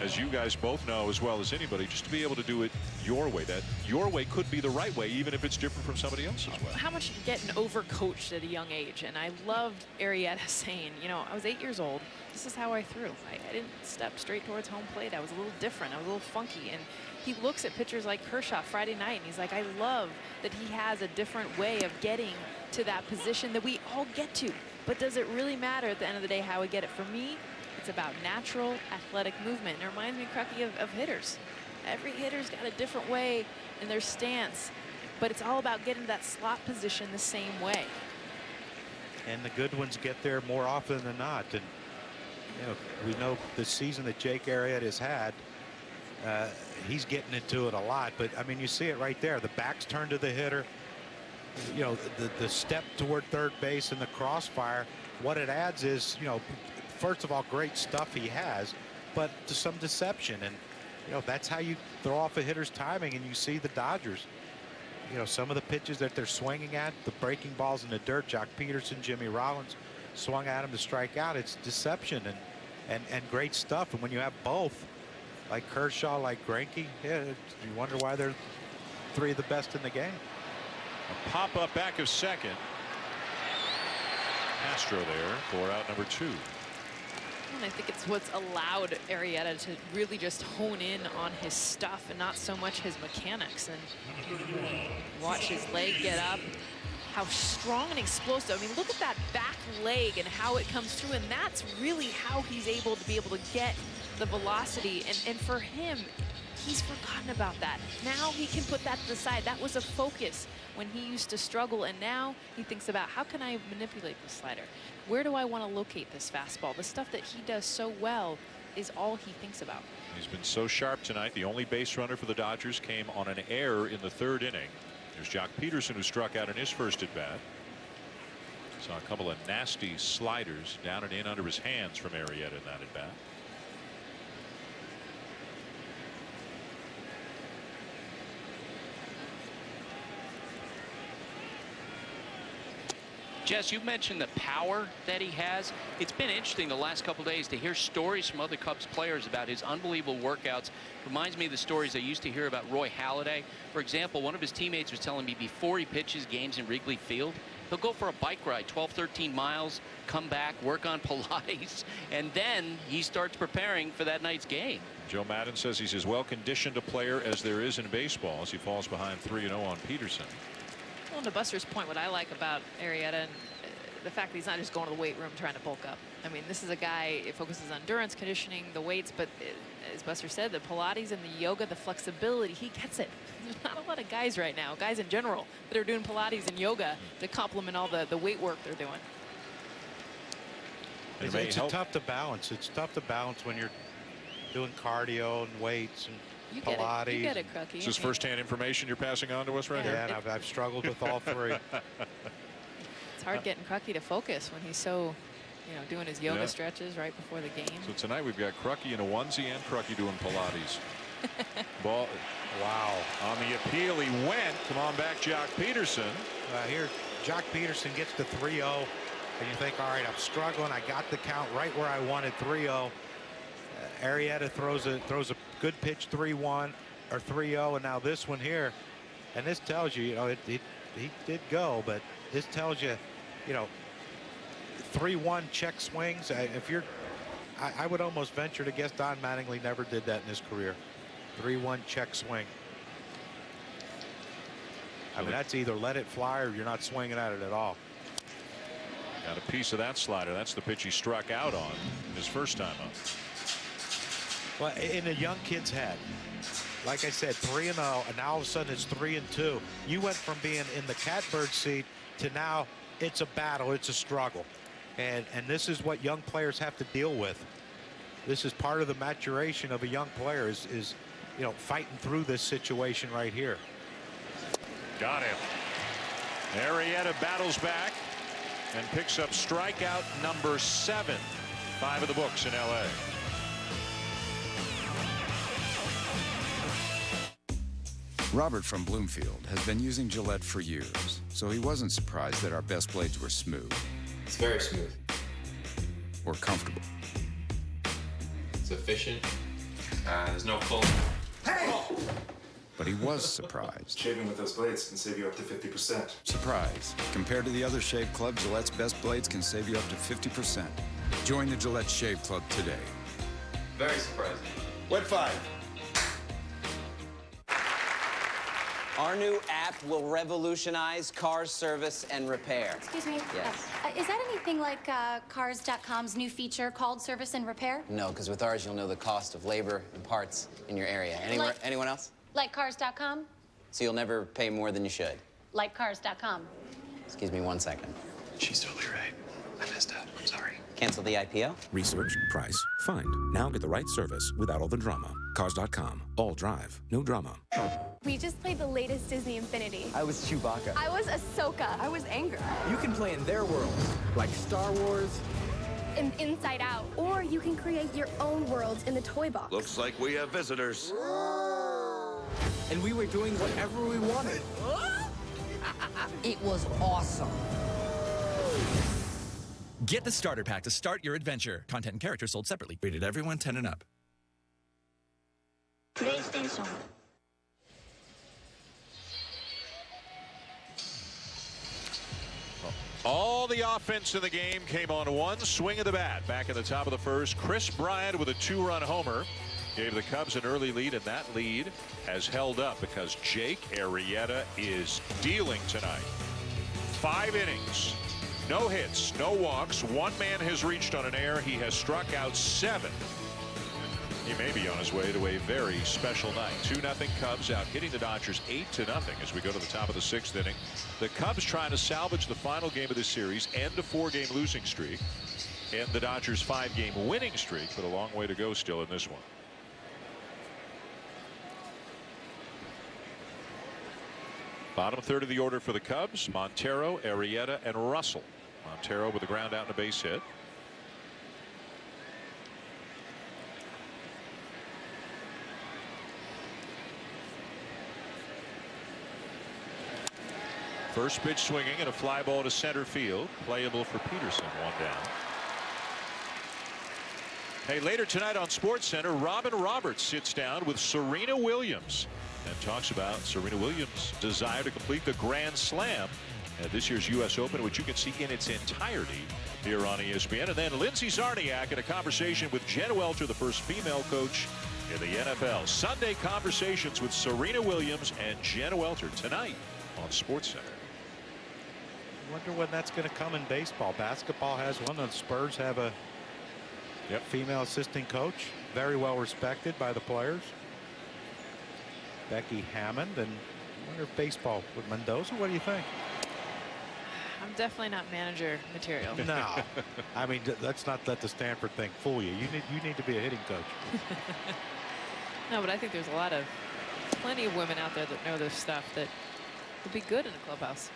as you guys both know as well as anybody, just to be able to do it your way? That your way could be the right way, even if it's different from somebody else's way. How much getting overcoached at a young age. And I loved Arrieta saying, you know, I was 8 years old. This is how I threw. I didn't step straight towards home plate. I was a little different. I was a little funky. And he looks at pitchers like Kershaw Friday night, and he's like, I love that he has a different way of getting to that position that we all get to. But does it really matter at the end of the day how we get it? For me, it's about natural athletic movement. It reminds me, Kruky, of hitters. Every hitter's got a different way in their stance, but it's all about getting that slot position the same way. And the good ones get there more often than not. And you know, we know the season that Jake Arrieta has had, he's getting into it a lot. But I mean, you see it right there. The back's turned to the hitter. You know, the step toward third base and the crossfire. What it adds is, you know, first of all, great stuff he has, but to some deception. And you know, that's how you throw off a hitter's timing. And you see the Dodgers, you know, some of the pitches that they're swinging at, the breaking balls in the dirt. Jock Pederson, Jimmy Rollins swung at him to strike out. It's deception and great stuff. And when you have both, like Kershaw, like Greinke, yeah, you wonder why they're three of the best in the game. A pop-up back of second. Castro there for out number 2. And I think it's what's allowed Arrieta to really just hone in on his stuff and not so much his mechanics. And watch his leg get up. How strong and explosive. I mean, look at that back leg and how it comes through. And that's really how he's able to get the velocity. And for him, he's forgotten about that. Now he can put that to the side. That was a focus when he used to struggle. And now he thinks about, how can I manipulate the slider? Where do I want to locate this fastball? The stuff that he does so well is all he thinks about. He's been so sharp tonight. The only base runner for the Dodgers came on an error in the 3rd inning. There's Jock Pederson, who struck out in his first at bat. Saw a couple of nasty sliders down and in under his hands from Arrieta in that at bat. Jess, you mentioned the power that he has. It's been interesting the last couple of days to hear stories from other Cubs players about his unbelievable workouts. Reminds me of the stories I used to hear about Roy Halladay. For example, one of his teammates was telling me before he pitches games in Wrigley Field, he'll go for a bike ride 12, 13 miles, come back, work on Pilates, and then he starts preparing for that night's game. Joe Maddon says he's as well conditioned a player as there is in baseball as he falls behind 3-0 on Pederson. Well, to Buster's point, what I like about Arrieta and the fact that he's not just going to the weight room trying to bulk up. I mean, this is a guy, it focuses on endurance, conditioning, the weights, but as Buster said, the Pilates and the yoga, the flexibility, he gets it. There's not a lot of guys right now, guys in general, that are doing Pilates and yoga to complement all the weight work they're doing. It's tough to balance. It's tough to balance when you're doing cardio and weights and You Pilates. get it. You get it, Kruk. This is firsthand information you're passing on to us right Yeah, here? and I've struggled with all 3. It's hard getting Kruky to focus when he's so, you know, doing his yoga stretches right before the game. So tonight we've got Kruky in a onesie and Kruky doing Pilates. Ball. Wow. On the appeal he went. Come on back, Jock Pederson. Here, Jock Pederson gets to 3-0. And you think, all right, I'm struggling. I got the count right where I wanted, 3-0. Arrieta throws a good pitch, 3-1 or 3-0, and now this one here. And this tells you, you know, he did go, but this tells you, you know, 3-1 check swings. I would almost venture to guess Don Mattingly never did that in his career. 3-1 check swing. I mean, that's either let it fly or you're not swinging at it at all. Got a piece of that slider. That's the pitch he struck out on his first time up. Well, in a young kid's head, like I said, 3-0, and now all of a sudden it's 3-2. You went from being in the catbird seat to now it's a battle, it's a struggle. And this is what young players have to deal with. This is part of the maturation of a young player is you know, fighting through this situation right here. Got him. Arrieta battles back and picks up strikeout number 7. 5 of the books in LA. Robert from Bloomfield has been using Gillette for years, so he wasn't surprised that our best blades were smooth. It's very smooth. Or comfortable. It's efficient. There's no pull. Hey! But he was surprised. Shaving with those blades can save you up to 50%. Surprise. Compared to the other shave club, Gillette's best blades can save you up to 50%. Join the Gillette Shave Club today. Very surprising. Wet 5. Our new app will revolutionize car service and repair. Excuse me? Yes. Is that anything like Cars.com's new feature called Service and Repair? No, because with ours, you'll know the cost of labor and parts in your area. Anyone else? Like Cars.com? So you'll never pay more than you should. Like Cars.com. Excuse me 1 second. She's totally right. I messed up. I'm sorry. Cancel the IPO? Research, price, find. Now get the right service without all the drama. Cars.com. All drive, no drama. We just played the latest Disney Infinity. I was Chewbacca. I was Ahsoka. I was Anger. You can play in their worlds, like Star Wars. And Inside Out. Or you can create your own worlds in the toy box. Looks like we have visitors. And we were doing whatever we wanted. It was awesome. Get the starter pack to start your adventure. Content and characters sold separately. Rated everyone 10 and up. PlayStation. All the offense in the game came on one swing of the bat. Back in the top of the first, Chris Bryant with a 2-run homer gave the Cubs an early lead, and that lead has held up because Jake Arrieta is dealing tonight. 5 innings, no hits, no walks. One man has reached on an error. He has struck out 7. He may be on his way to a very special night. 2-0 Cubs out hitting the Dodgers 8-0 as we go to the top of the 6th inning. The Cubs trying to salvage the final game of the series, end a 4-game losing streak, and the Dodgers 5-game winning streak, but a long way to go still in this one. Bottom third of the order for the Cubs: Montero, Arrieta, and Russell. Montero with a ground out and a base hit. First pitch swinging and a fly ball to center field, playable for Pederson. 1 down. Hey, later tonight on SportsCenter, Robin Roberts sits down with Serena Williams and talks about Serena Williams' desire to complete the Grand Slam at this year's U.S. Open, which you can see in its entirety here on ESPN. And then Lindsey Czarniak in a conversation with Jen Welter, the first female coach in the NFL. Sunday conversations with Serena Williams and Jen Welter tonight on SportsCenter. I wonder when that's going to come in baseball. Basketball has one. The Spurs have a female assistant coach, very well respected by the players, Becky Hammond. And I wonder if baseball with Mendoza, what do you think? I'm definitely not manager material. No, I mean, let's not let the Stanford thing fool you. You need to be a hitting coach. No, but I think there's plenty of women out there that know this stuff that would be good in a clubhouse.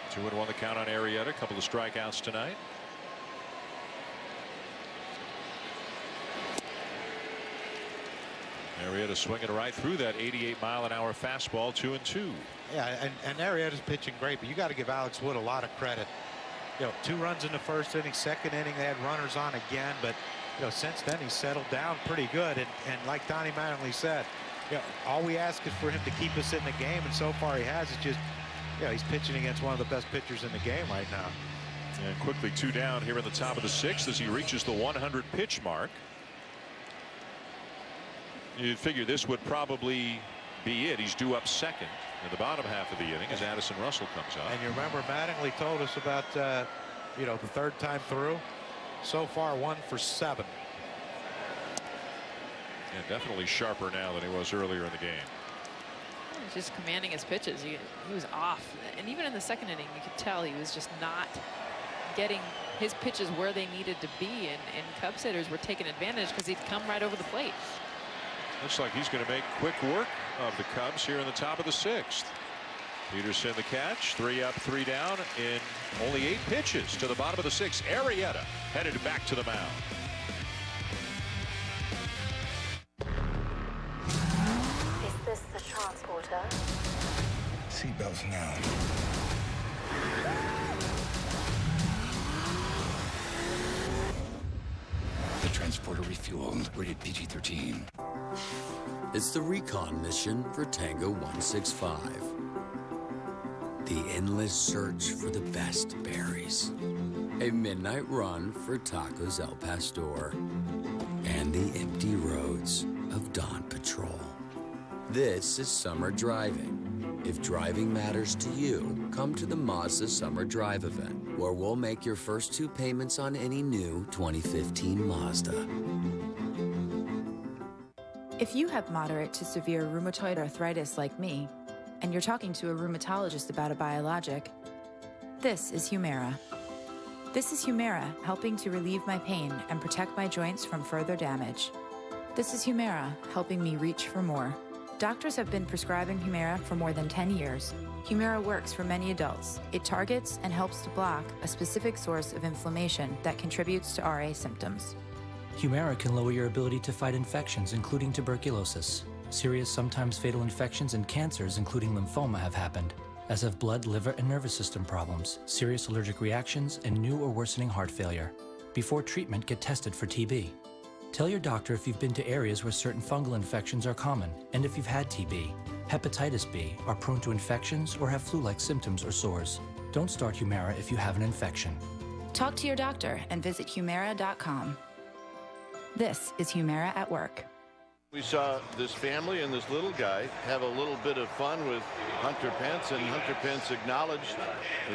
Two and one the count on Arrieta. A couple of strikeouts tonight. Arrieta swinging right through that 88-mile-an-hour fastball. 2-2. Yeah, and Arrieta's pitching great, but you got to give Alex Wood a lot of credit. 2 runs in the first inning, second inning they had runners on again, but since then he's settled down pretty good. And like Donnie Mattingly said, all we ask is for him to keep us in the game, and so far he has. It's just, he's pitching against one of the best pitchers in the game right now. And quickly 2 down here in the top of the 6th as he reaches the 100 pitch mark. You'd figure this would probably be it. He's due up second in the bottom half of the inning as Addison Russell comes up. And you remember Mattingly told us about the 3rd time through. So far 1 for 7. And definitely sharper now than he was earlier in the game. He's just commanding his pitches. He was off, and even in the second inning you could tell he was just not getting his pitches where they needed to be, and Cubs hitters were taking advantage because he'd come right over the plate. Looks like he's going to make quick work of the Cubs here in the top of the 6th. Pederson the catch, 3 up, 3 down in only 8 pitches to the bottom of the 6th. Arrieta headed back to the mound. transporter. Seatbelts now. The transporter refueled. Rated PG-13. It's the recon mission for Tango 165. The endless search for the best berries. A midnight run for Tacos El Pastor. And the empty roads of Dawn Patrol. This is summer driving. If driving matters to you, come to the Mazda Summer Drive event, where we'll make your first 2 payments on any new 2015 Mazda. If you have moderate to severe rheumatoid arthritis like me, and you're talking to a rheumatologist about a biologic, this is Humira. This is Humira, helping to relieve my pain and protect my joints from further damage. This is Humira, helping me reach for more. Doctors have been prescribing Humira for more than 10 years. Humira works for many adults. It targets and helps to block a specific source of inflammation that contributes to RA symptoms. Humira can lower your ability to fight infections, including tuberculosis. Serious, sometimes fatal infections and cancers, including lymphoma, have happened, as have blood, liver, and nervous system problems, serious allergic reactions, and new or worsening heart failure. Before treatment, get tested for TB. Tell your doctor if you've been to areas where certain fungal infections are common, and if you've had TB, hepatitis B, are prone to infections, or have flu-like symptoms or sores. Don't start Humira if you have an infection. Talk to your doctor and visit Humira.com. This is Humira at Work. We saw this family and this little guy have a little bit of fun with Hunter Pence, and Hunter Pence acknowledged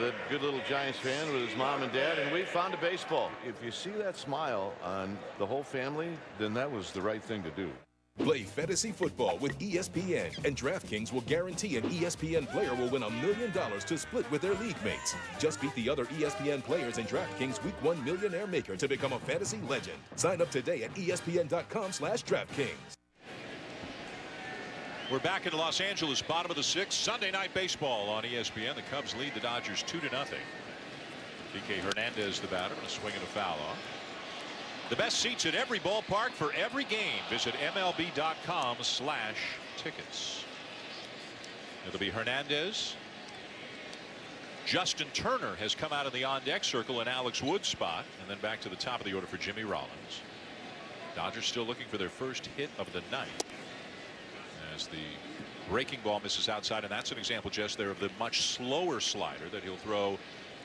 that good little Giants fan with his mom and dad, and we found a baseball. If you see that smile on the whole family, then that was the right thing to do. Play fantasy football with ESPN, and DraftKings will guarantee an ESPN player will win $1 million to split with their league mates. Just beat the other ESPN players in DraftKings Week 1 Millionaire Maker to become a fantasy legend. Sign up today at ESPN.com/DraftKings. We're back in Los Angeles, bottom of the 6th, Sunday Night Baseball on ESPN. The Cubs lead the Dodgers 2-0. Kike Hernandez, the batter, and a swing and a foul off. The best seats at every ballpark for every game. Visit MLB.com/tickets. It'll be Hernandez. Justin Turner has come out of the on-deck circle in Alex Wood's spot, and then back to the top of the order for Jimmy Rollins. Dodgers still looking for their first hit of the night, as the breaking ball misses outside, and that's an example, Jess, there of the much slower slider that he'll throw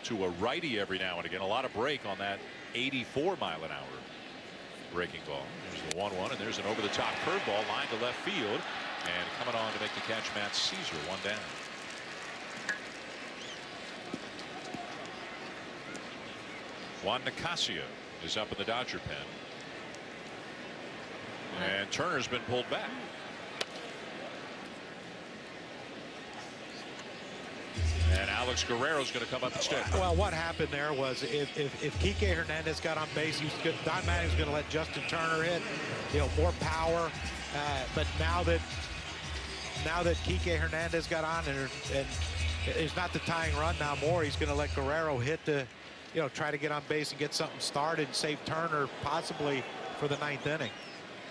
to a righty every now and again. A lot of break on that 84-mile-an-hour breaking ball. There's the 1-1, and there's an over-the-top curveball line to left field, and coming on to make the catch, Matt Caesar, 1 down. Juan Nicasio is up in the Dodger pen, and Turner's been pulled back. And Alex Guerrero's going to come up instead. Well, what happened there was if Kike Hernandez got on base, Don Matting's going to let Justin Turner hit, more power. But now that Kike Hernandez got on, and it's not the tying run now more, he's going to let Guerrero hit the, try to get on base and get something started and save Turner possibly for the 9th inning.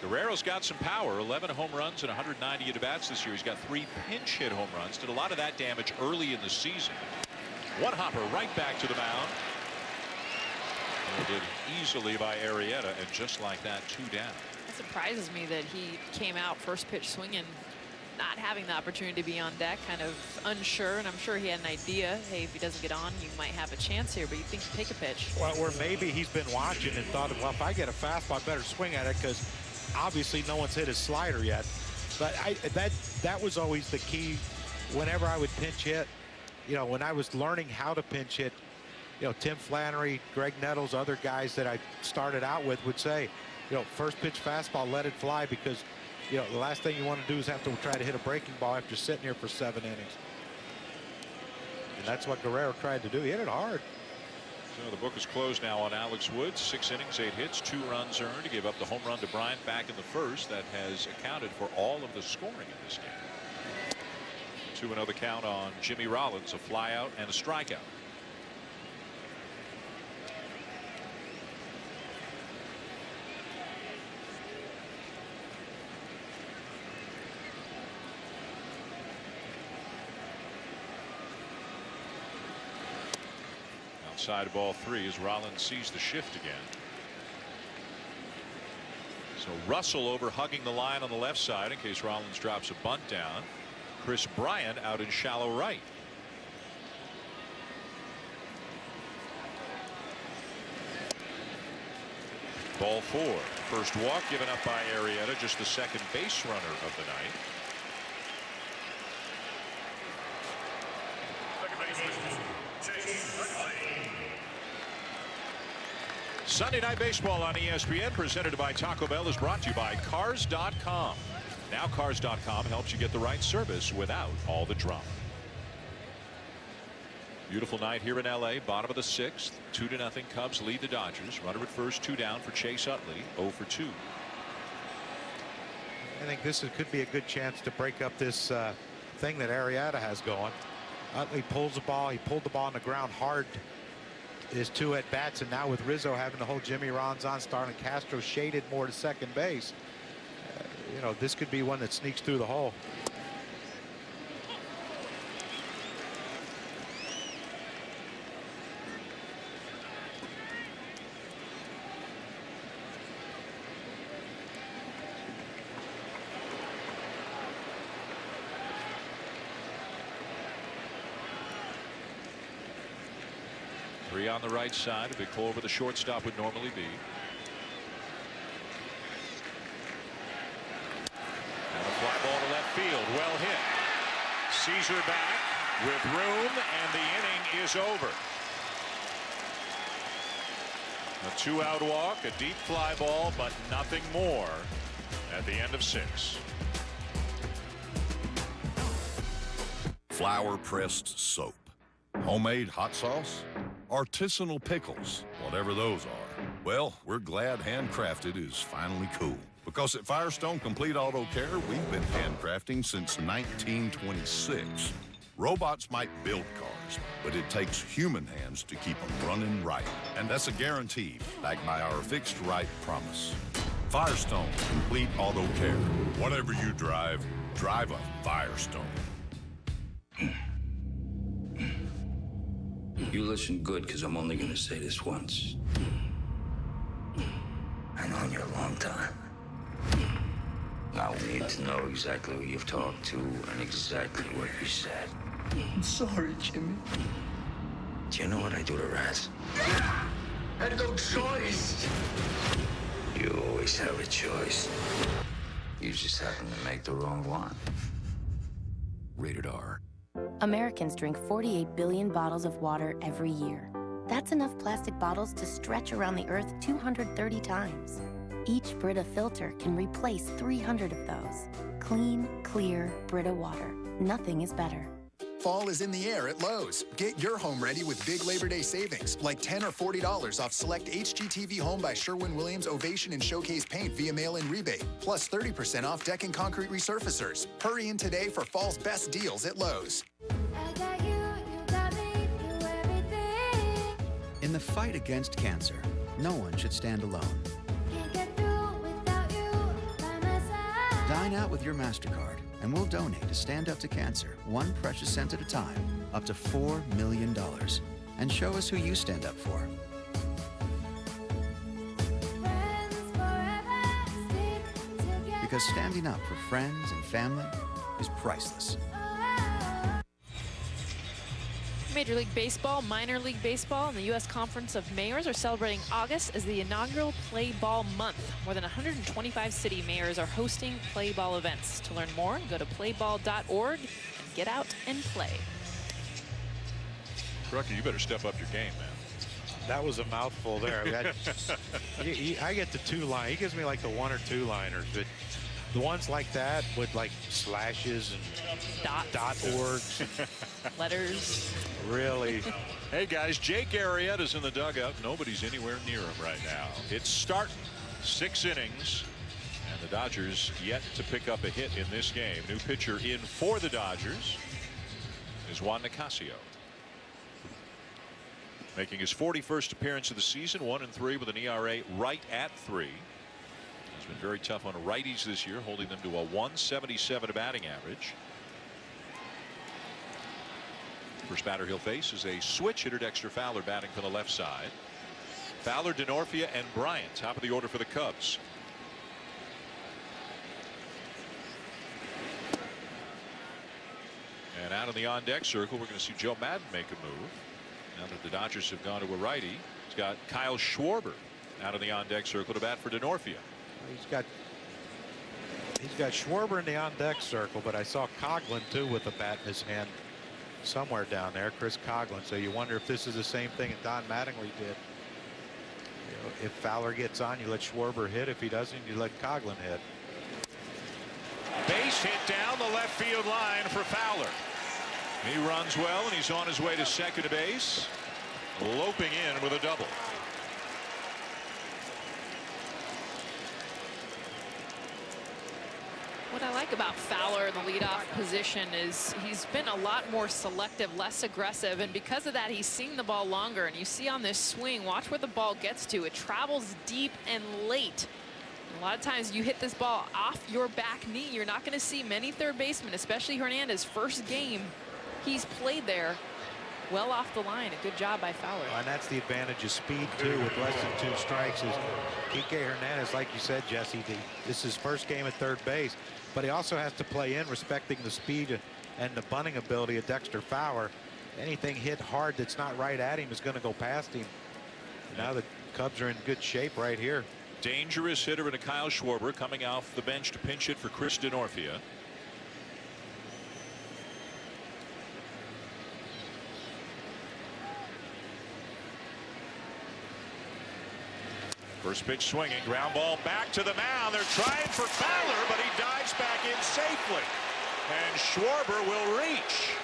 Guerrero's got some power, 11 home runs and 190 at-bats this year. He's got 3 pinch hit home runs, did a lot of that damage early in the season. One hopper right back to the mound. Did easily by Arrieta, and just like that, 2 down. It surprises me that he came out first pitch swinging, not having the opportunity to be on deck, kind of unsure, and I'm sure he had an idea, hey, if he doesn't get on, you might have a chance here, but you think take a pitch. Well, or maybe he's been watching and thought, well, if I get a fastball, I better swing at it, because obviously no one's hit his slider yet. But that was always the key whenever I would pinch hit. When I was learning how to pinch hit, Tim Flannery, Greg Nettles, other guys that I started out with would say, first pitch fastball, let it fly, because the last thing you want to do is have to try to hit a breaking ball after sitting here for 7 innings. And that's what Guerrero tried to do. He hit it hard. So the book is closed now on Alex Wood. 6 innings, 8 hits, 2 runs earned. He gave up the home run to Bryant back in the first. That has accounted for all of the scoring in this game. 2-0 the count on Jimmy Rollins, a flyout and a strikeout. outside ball 3 as Rollins sees the shift again. So Russell over hugging the line on the left side in case Rollins drops a bunt down. Chris Bryant out in shallow right. Ball 4. First walk given up by Arrieta, just the second base runner of the night. Sunday Night Baseball on ESPN, presented by Taco Bell, is brought to you by Cars.com. Now Cars.com helps you get the right service without all the drama. Beautiful night here in LA. Bottom of the 6th. 2-0 Cubs lead the Dodgers. Runner at first, 2 down for Chase Utley. 0 for 2. I think this could be a good chance to break up this thing that Arrieta has going. Utley pulls the ball. He pulled the ball on the ground hard. His 2 at bats, and now with Rizzo having to hold Jimmy Rollins on, Starlin Castro shaded more to second base. You know, this could be one that sneaks through the hole. Three on the right side. A big pull over the shortstop would normally be. And a fly ball to left field. Well hit. Caesar back with room, and the inning is over. A 2-out walk, a deep fly ball, but nothing more at the end of 6. Flour pressed soap, homemade hot sauce, artisanal pickles, whatever those are. Well, we're glad handcrafted is finally cool. Because at Firestone Complete Auto Care, we've been handcrafting since 1926. Robots might build cars, but it takes human hands to keep them running right. And that's a guarantee, backed by our fixed right promise. Firestone Complete Auto Care. Whatever you drive, drive a Firestone. You listen good, because I'm only going to say this once. I known you a long time. Now we need to know exactly who you've talked to and exactly what you said. I'm sorry, Jimmy. Do you know what I do to rats? I had no choice. You always have a choice. You just happen to make the wrong one. Rated R. Americans drink 48 billion bottles of water every year. That's enough plastic bottles to stretch around the Earth 230 times. Each Brita filter can replace 300 of those. Clean, clear Brita water. Nothing is better. Fall is in the air at Lowe's. Get your home ready with big Labor Day savings, like $10 or $40 off select HGTV Home by Sherwin-Williams Ovation and Showcase paint via mail-in rebate, plus 30% off deck and concrete resurfacers. Hurry in today for fall's best deals at Lowe's. In the fight against cancer, no one should stand alone. Dine out with your MasterCard, and we'll donate to Stand Up to Cancer, one precious cent at a time, up to $4 million. And show us who you stand up for. Because standing up for friends and family is priceless. Major League Baseball, Minor League Baseball, and the U.S. Conference of Mayors are celebrating August as the inaugural Play Ball Month. More than 125 city mayors are hosting Play Ball events. To learn more, go to playball.org and get out and play. Kruk, you better step up your game, man. That was a mouthful there. I get the 2-line. He gives me like the 1 or 2-liners, but the ones like that with like slashes and .orgs, letters. Really. Hey guys, Jake Arrieta's in the dugout. Nobody's anywhere near him right now. It's starting. 6 innings, and the Dodgers yet to pick up a hit in this game. New pitcher in for the Dodgers is Juan Nicasio, making his 41st appearance of the season. 1-3 with an ERA right at 3. He's been very tough on righties this year, holding them to a 177 batting average. First batter he'll face is a switch hitter, Dexter Fowler, batting from the left side. Fowler, DeNorfia, and Bryant, top of the order for the Cubs. And out in the on-deck circle, we're going to see Joe Maddon make a move. Now that the Dodgers have gone to a righty, he's got Kyle Schwarber out in the on-deck circle to bat for DeNorfia. He's got Schwarber in the on-deck circle, but I saw Coughlin too with a bat in his hand somewhere down there, Chris Coughlin. So you wonder if this is the same thing that Don Mattingly did. You know, if Fowler gets on, you let Schwarber hit. If he doesn't, you let Coughlin hit. Base hit down the left field line for Fowler. He runs well, and he's on his way to second base, loping in with a double. What I like about Fowler in the leadoff position is he's been a lot more selective, less aggressive, and because of that, he's seeing the ball longer. And you see on this swing, watch where the ball gets to. It travels deep and late. A lot of times you hit this ball off your back knee. You're not going to see many third basemen, especially Hernandez. First game he's played there, well off the line. A good job by Fowler. And that's the advantage of speed too. With less than 2 strikes, is Kike Hernandez, like you said, Jesse. This is his first game at third base, but he also has to play in respecting the speed and the bunting ability of Dexter Fowler. Anything hit hard that's not right at him is going to go past him. Now the Cubs are in good shape right here. Dangerous hitter in a Kyle Schwarber coming off the bench to pinch hit for Chris DeNorfia. First pitch swinging, ground ball back to the mound. They're trying for Fowler, but he dives back in safely. And Schwarber will reach.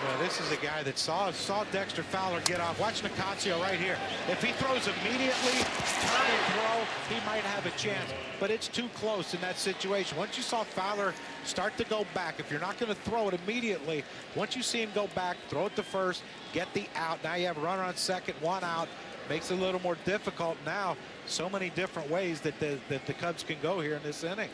Well, this is a guy that saw Dexter Fowler get off. Watch Nicasio right here. If he throws immediately, turn and throw, he might have a chance. But it's too close in that situation. Once you saw Fowler start to go back, if you're not going to throw it immediately, once you see him go back, throw it to first, get the out. Now you have a runner on second, 1 out. Makes it a little more difficult now. So many different ways that the Cubs can go here in this inning.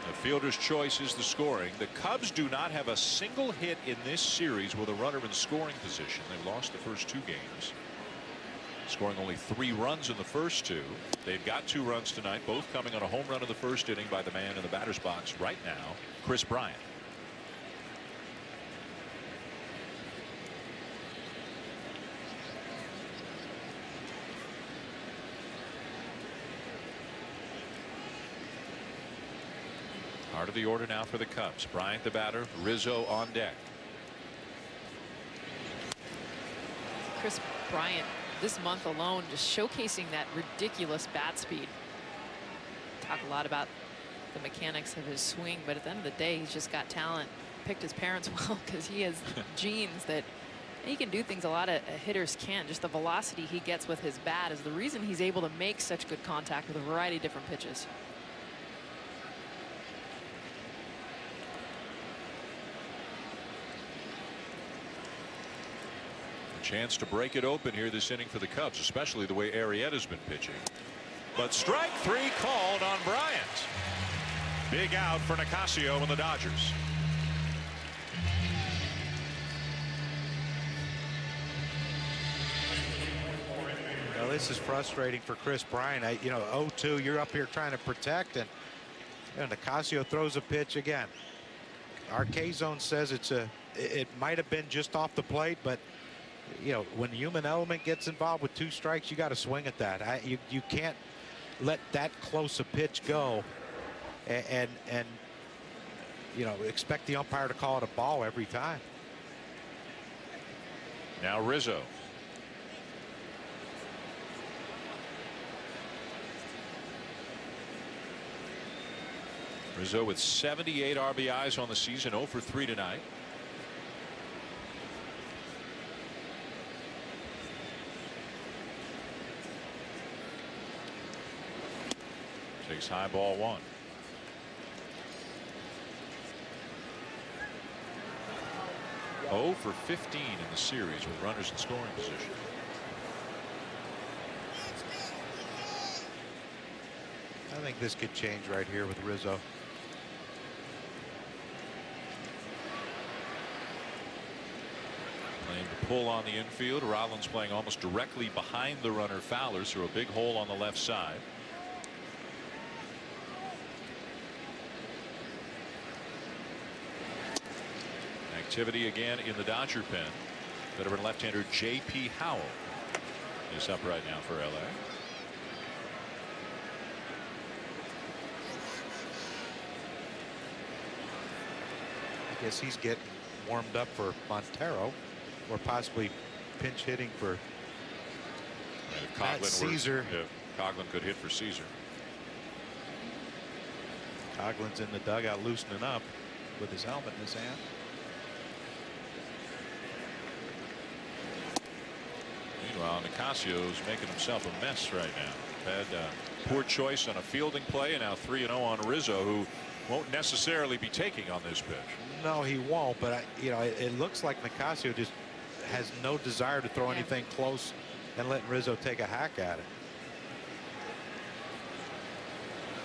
The fielder's choice is the scoring. The Cubs do not have a single hit in this series with a runner in scoring position. They've lost the first 2 games, scoring only 3 runs in the first 2. They've got 2 runs tonight, both coming on a home run in the first inning by the man in the batter's box right now, Kris Bryant. Part of the order now for the Cubs. Bryant the batter, Rizzo on deck. Kris Bryant this month alone just showcasing that ridiculous bat speed. Talk a lot about the mechanics of his swing, but at the end of the day, he's just got talent. Picked his parents well because he has genes that he can do things a lot of hitters can't. Just the velocity he gets with his bat is the reason he's able to make such good contact with a variety of different pitches. Chance to break it open here this inning for the Cubs, especially the way Arrieta's been pitching. But strike 3 called on Bryant. Big out for Nicasio and the Dodgers. Now this is frustrating for Kris Bryant. You know, 0-2, you're up here trying to protect, and Nicasio throws a pitch again. Our K-zone says it might have been just off the plate, but you know, when the human element gets involved with 2 strikes, you got to swing at that. You can't let that close a pitch go and you know, expect the umpire to call it a ball every time. Now Rizzo. Rizzo with 78 RBIs on the season, 0 for 3 tonight. Takes high ball 1. Oh for 15 in the series with runners in scoring position. I think this could change right here with Rizzo. Playing the pull on the infield. Rollins playing almost directly behind the runner Fowler's through a big hole on the left side. Activity again in the Dodger pen. Veteran left-hander J.P. Howell is up right now for LA. I guess he's getting warmed up for Montero, or possibly pinch hitting for Matt Caesar. Coughlin could hit for Caesar. Coughlin's in the dugout loosening up with his helmet in his hand. Meanwhile, Nicasio's making himself a mess right now. Had poor choice on a fielding play, and now 3-0 on Rizzo, who won't necessarily be taking on this pitch. No, he won't. But it looks like Nicasio just has no desire to throw anything close and let Rizzo take a hack at it.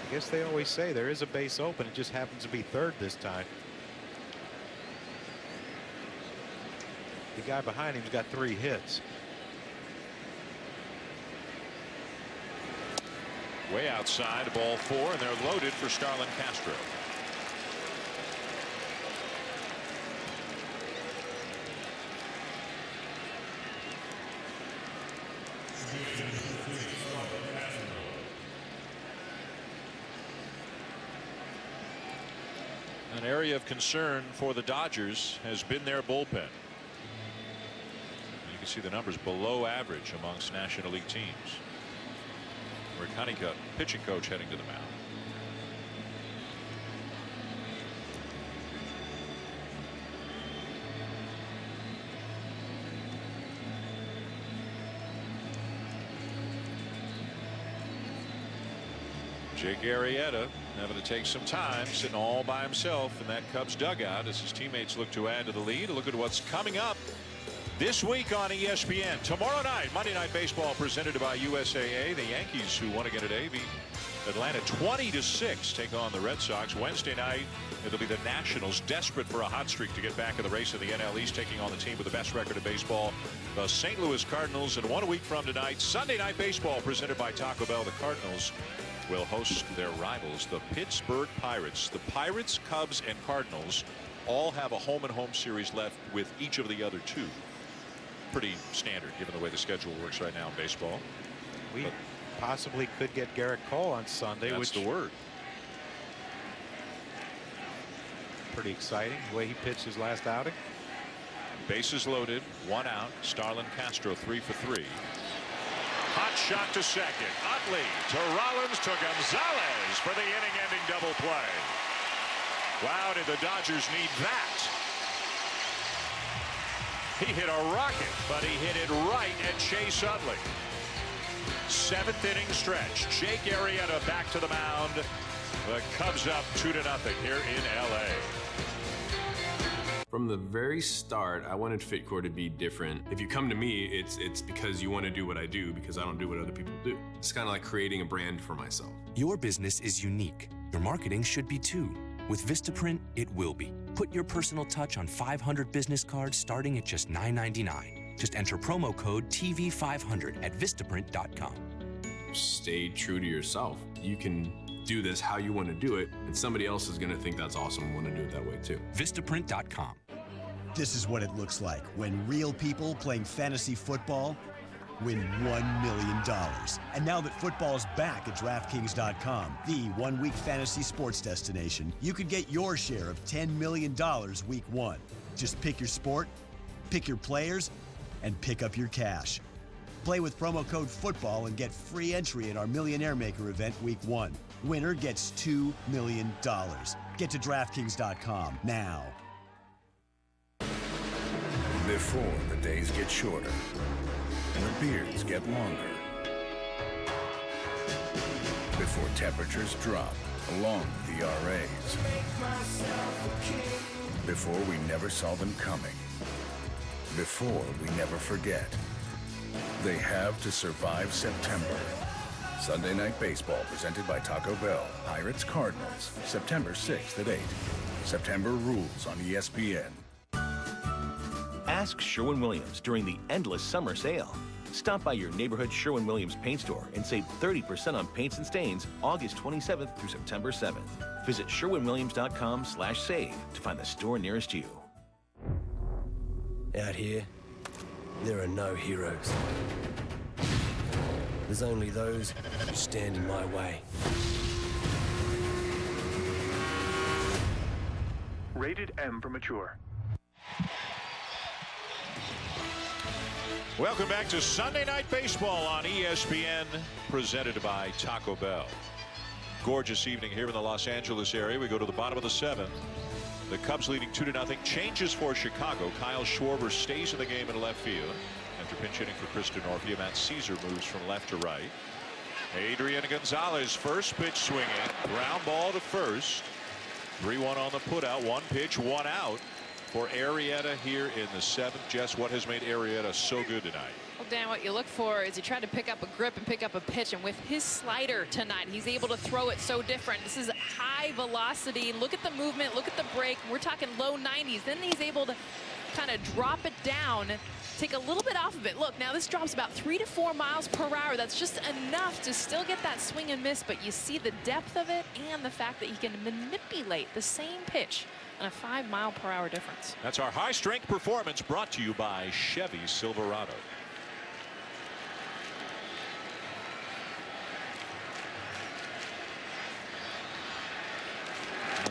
I guess they always say there is a base open. It just happens to be third this time. The guy behind him's got 3 hits. Way outside, ball 4, and they're loaded for Starlin Castro. An area of concern for the Dodgers has been their bullpen. You can see the numbers below average amongst National League teams. Rick Honeycutt, pitching coach, heading to the mound. Jake Arrieta having to take some time, sitting all by himself in that Cubs dugout as his teammates look to add to the lead. Look at what's coming up this week on ESPN. Tomorrow night, Monday Night Baseball presented by USAA. The Yankees, who won again today, beat Atlanta 20-6, take on the Red Sox. Wednesday night, it'll be the Nationals, desperate for a hot streak to get back in the race of the NL East, taking on the team with the best record in baseball, the St. Louis Cardinals. And 1 week from tonight, Sunday Night Baseball presented by Taco Bell. The Cardinals will host their rivals, the Pittsburgh Pirates. The Pirates, Cubs, and Cardinals all have a home-and-home series left with each of the other 2. Pretty standard given the way the schedule works right now in baseball. We possibly could get Garrett Cole on Sunday. That's the word. Pretty exciting the way he pitched his last outing. Bases loaded, 1 out. Starlin Castro 3 for 3. Hot shot to second. Utley to Rollins to Gonzalez for the inning-ending double play. Wow, did the Dodgers need that? He hit a rocket, but he hit it right at Chase Utley. 7th inning stretch. Jake Arrieta back to the mound. The Cubs up 2-0 here in LA. From the very start, I wanted FitCore to be different. If you come to me, it's because you want to do what I do, because I don't do what other people do. It's kind of like creating a brand for myself. Your business is unique. Your marketing should be too. With Vistaprint, it will be. Put your personal touch on 500 business cards starting at just $9.99. Just enter promo code TV500 at Vistaprint.com. Stay true to yourself. You can do this how you want to do it, and somebody else is going to think that's awesome and want to do it that way too. Vistaprint.com. This is what it looks like when real people playing fantasy football win $1 million. And now that football's back at DraftKings.com, the one-week fantasy sports destination, you could get your share of $10 million week 1. Just pick your sport, pick your players, and pick up your cash. Play with promo code FOOTBALL and get free entry in our Millionaire Maker event week 1. Winner gets $2 million. Get to DraftKings.com now. Before the days get shorter and the beards get longer. Before temperatures drop along with the RAs. Before we never saw them coming. Before we never forget. They have to survive September. Sunday Night Baseball presented by Taco Bell. Pirates Cardinals, September 6th at 8. September rules on ESPN. Ask Sherwin-Williams during the endless summer sale. Stop by your neighborhood Sherwin-Williams paint store and save 30% on paints and stains August 27th through September 7th. Visit sherwinwilliams.com/save to find the store nearest you. Out here, there are no heroes. There's only those who stand in my way. Rated M for mature. Welcome back to Sunday Night Baseball on ESPN, presented by Taco Bell. Gorgeous evening here in the Los Angeles area. We go to the bottom of the 7th. The Cubs leading 2-0. Changes for Chicago. Kyle Schwarber stays in the game in left field. After pinch hitting for Kristen Orpia, Matt Caesar moves from left to right. Adrian Gonzalez, first pitch swinging. Ground ball to first. 3-1 on the putout. One pitch, one out for Arrieta here in the 7th. Jess, what has made Arrieta so good tonight? Well, Dan, what you look for is he tried to pick up a grip and pick up a pitch, and with his slider tonight, he's able to throw it so different. This is high velocity. Look at the movement. Look at the break. We're talking low 90s. Then he's able to kind of drop it down, take a little bit off of it. Look, now this drops about 3 to 4 miles per hour. That's just enough to still get that swing and miss, but you see the depth of it and the fact that he can manipulate the same pitch on a 5 mile per hour difference. That's our high strength performance, brought to you by Chevy Silverado.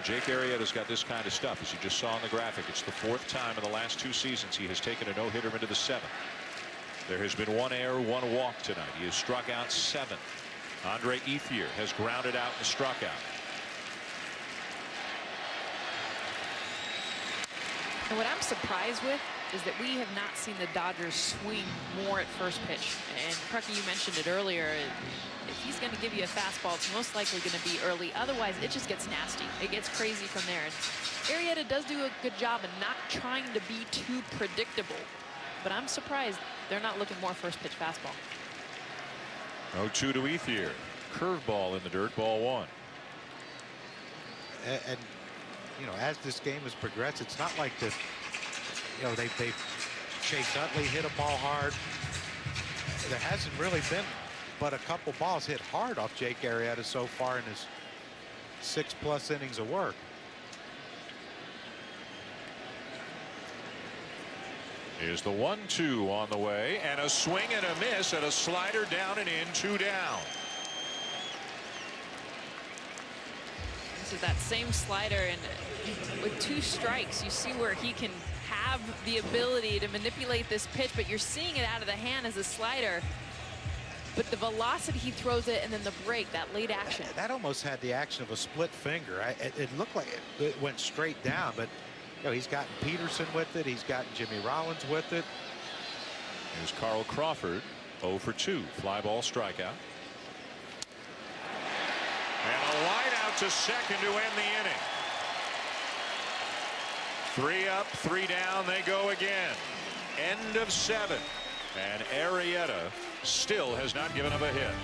Jake Arrieta's got this kind of stuff, as you just saw on the graphic. It's the 4th time in the last 2 seasons he has taken a no-hitter into the 7th. There has been 1 error, 1 walk tonight. He has struck out 7. Andre Ethier has grounded out and struck out. And what I'm surprised with is that we have not seen the Dodgers swing more at first pitch. And Kruk, you mentioned it earlier. If he's going to give you a fastball, it's most likely going to be early. Otherwise, it just gets nasty. It gets crazy from there. And Arrieta does do a good job in not trying to be too predictable. But I'm surprised they're not looking more first pitch fastball. 0-2 to Ethier. Curveball in the dirt, ball 1. And you know, as this game has progressed, it's not like the, you know, they Chase Utley hit a ball hard. There hasn't really been but a couple balls hit hard off Jake Arrieta so far in his 6+ innings of work. Here's the 1-2 on the way, and a swing and a miss, and a slider down and in, 2 down. This is that same slider, and with 2 strikes, you see where he can have the ability to manipulate this pitch, but you're seeing it out of the hand as a slider. But the velocity he throws it, and then the break, that late action. That almost had the action of a split finger. It looked like it went straight down, but you know, he's gotten Pederson with it. He's gotten Jimmy Rollins with it. Here's Carl Crawford, 0 for 2. Fly ball strikeout. And a line out to second to end the inning. 3 up, 3 down, they go again. End of 7. And Arrieta still has not given up a hit.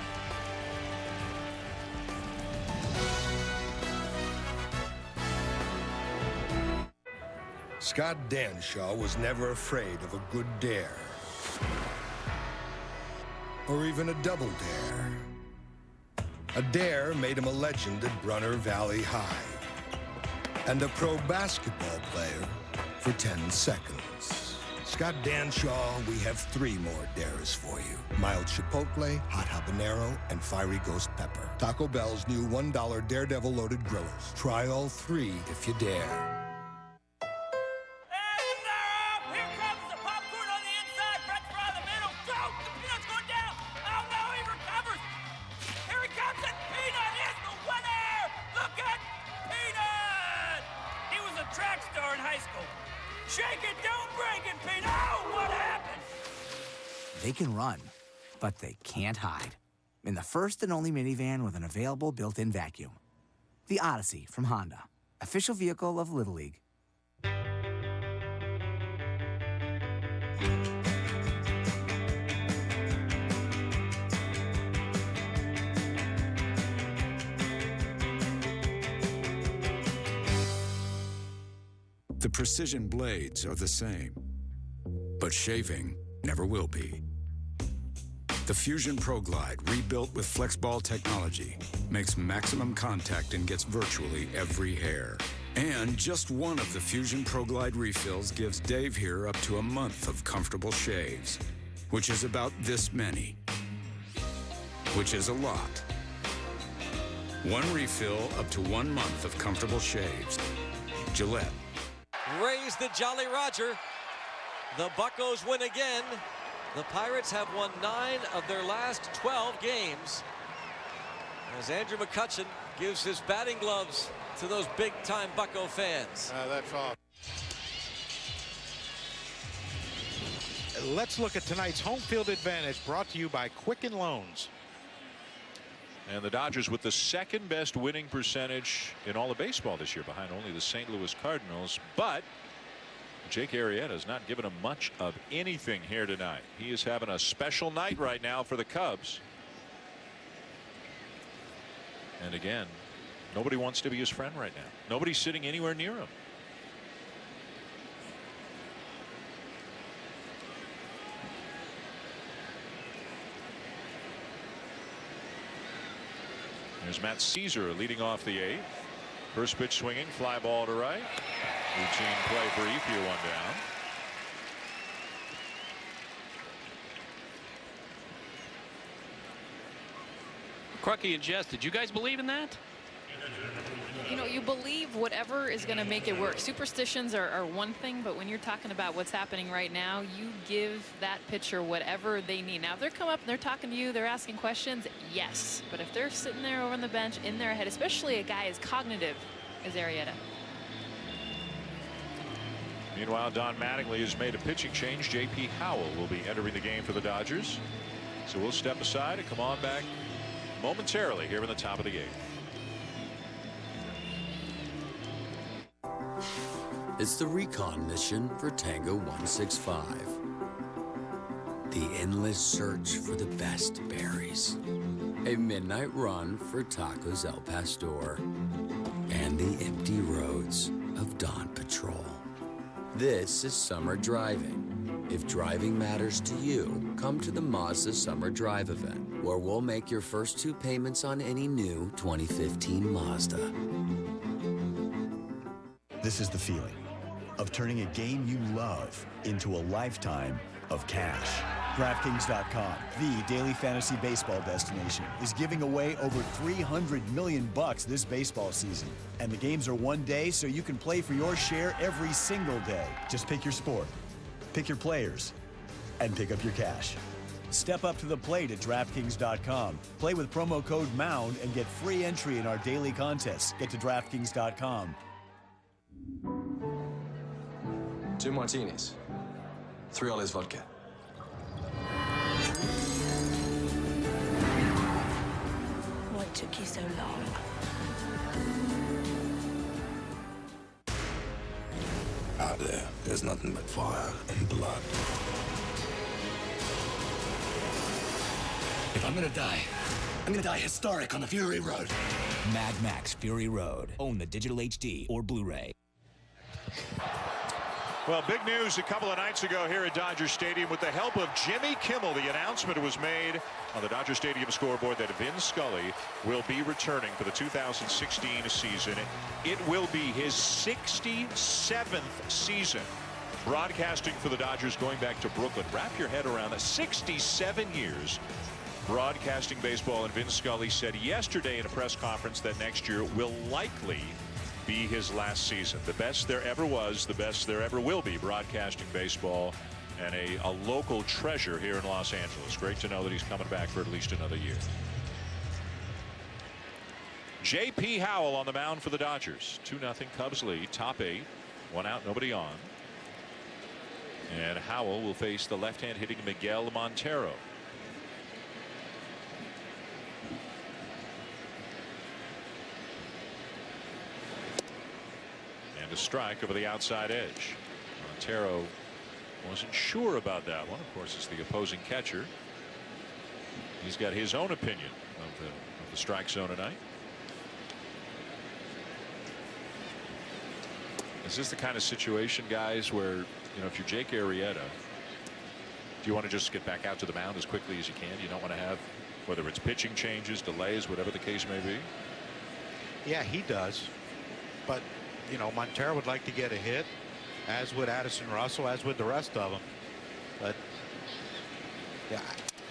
Scott Danshaw was never afraid of a good dare. Or even a double dare. A dare made him a legend at Brunner Valley High. And a pro basketball player for 10 seconds. Scott Danshaw, we have 3 more dares for you. Mild Chipotle, Hot Habanero, and Fiery Ghost Pepper. Taco Bell's new $1 Daredevil Loaded Grillers. Try all 3 if you dare. They can run, but they can't hide. In the first and only minivan with an available built-in vacuum. The Odyssey from Honda, official vehicle of Little League. The precision blades are the same, but shaving never will be. The Fusion Pro Glide, rebuilt with FlexBall technology, makes maximum contact and gets virtually every hair. And just one of the Fusion Pro Glide refills gives Dave here up to a month of comfortable shaves, which is about this many, which is a lot. One refill up to 1 month of comfortable shaves. Gillette. Raise the Jolly Roger. The Buccos win again. The Pirates have won 9 of their last 12 games. As Andrew McCutchen gives his batting gloves to those big-time Bucco fans. That's all. Let's look at tonight's home field advantage, brought to you by Quicken Loans. And the Dodgers with the second best winning percentage in all of baseball this year, behind only the St. Louis Cardinals. But Jake Arrieta has not given him much of anything here tonight. He is having a special night right now for the Cubs. And again, nobody wants to be his friend right now. Nobody's sitting anywhere near him. There's Matt Caesar leading off the 8th. First pitch swinging, fly ball to right. Routine play brief, here 1 down. Krucky and Jess, did you guys believe in that? You know, you believe whatever is going to make it work. Superstitions are one thing, but when you're talking about what's happening right now, you give that pitcher whatever they need. Now, if they're come up and they're talking to you, they're asking questions, yes. But if they're sitting there over on the bench in their head, especially a guy as cognitive as Arrieta. Meanwhile, Don Mattingly has made a pitching change. J.P. Howell will be entering the game for the Dodgers. So we'll step aside and come on back momentarily here in the top of the 8th. It's the recon mission for Tango 165. The endless search for the best berries. A midnight run for Tacos El Pastor. And the empty roads of Dawn Patrol. This is summer driving. If driving matters to you, come to the Mazda Summer Drive event, where we'll make your first 2 payments on any new 2015 Mazda. This is the feeling of turning a game you love into a lifetime of cash. DraftKings.com, the daily fantasy baseball destination, is giving away over $300 million this baseball season. And the games are 1 day, so you can play for your share every single day. Just pick your sport, pick your players, and pick up your cash. Step up to the plate at DraftKings.com. Play with promo code MOUND and get free entry in our daily contests. Get to DraftKings.com. 2 martinis, 3 olives vodka. What took you so long? Out there's nothing but fire and blood. If I'm gonna die, I'm gonna die historic on the Fury Road. Mad Max Fury Road. Own the digital HD or Blu-ray. Well, big news a couple of nights ago here at Dodger Stadium. With the help of Jimmy Kimmel, the announcement was made on the Dodger Stadium scoreboard that Vin Scully will be returning for the 2016 season. It will be his 67th season broadcasting for the Dodgers, going back to Brooklyn. Wrap your head around that. 67 years broadcasting baseball, and Vin Scully said yesterday in a press conference that next year will likely be his last season. The best there ever was, the best there ever will be broadcasting baseball, and a local treasure here in Los Angeles. Great to know that he's coming back for at least another year. J.P. Howell on the mound for the Dodgers. 2-0 Cubs lead, top 8, 1 out, nobody on. And Howell will face the left-hand hitting Miguel Montero. A strike over the outside edge. Montero wasn't sure about that one. Of course, it's the opposing catcher. He's got his own opinion of the strike zone tonight. Is this the kind of situation, guys, where, you know, if you're Jake Arrieta, do you want to just get back out to the mound as quickly as you can? You don't want to have, whether it's pitching changes, delays, whatever the case may be. Yeah, he does. But, you know, Montero would like to get a hit, as would Addison Russell, as would the rest of them. But, yeah,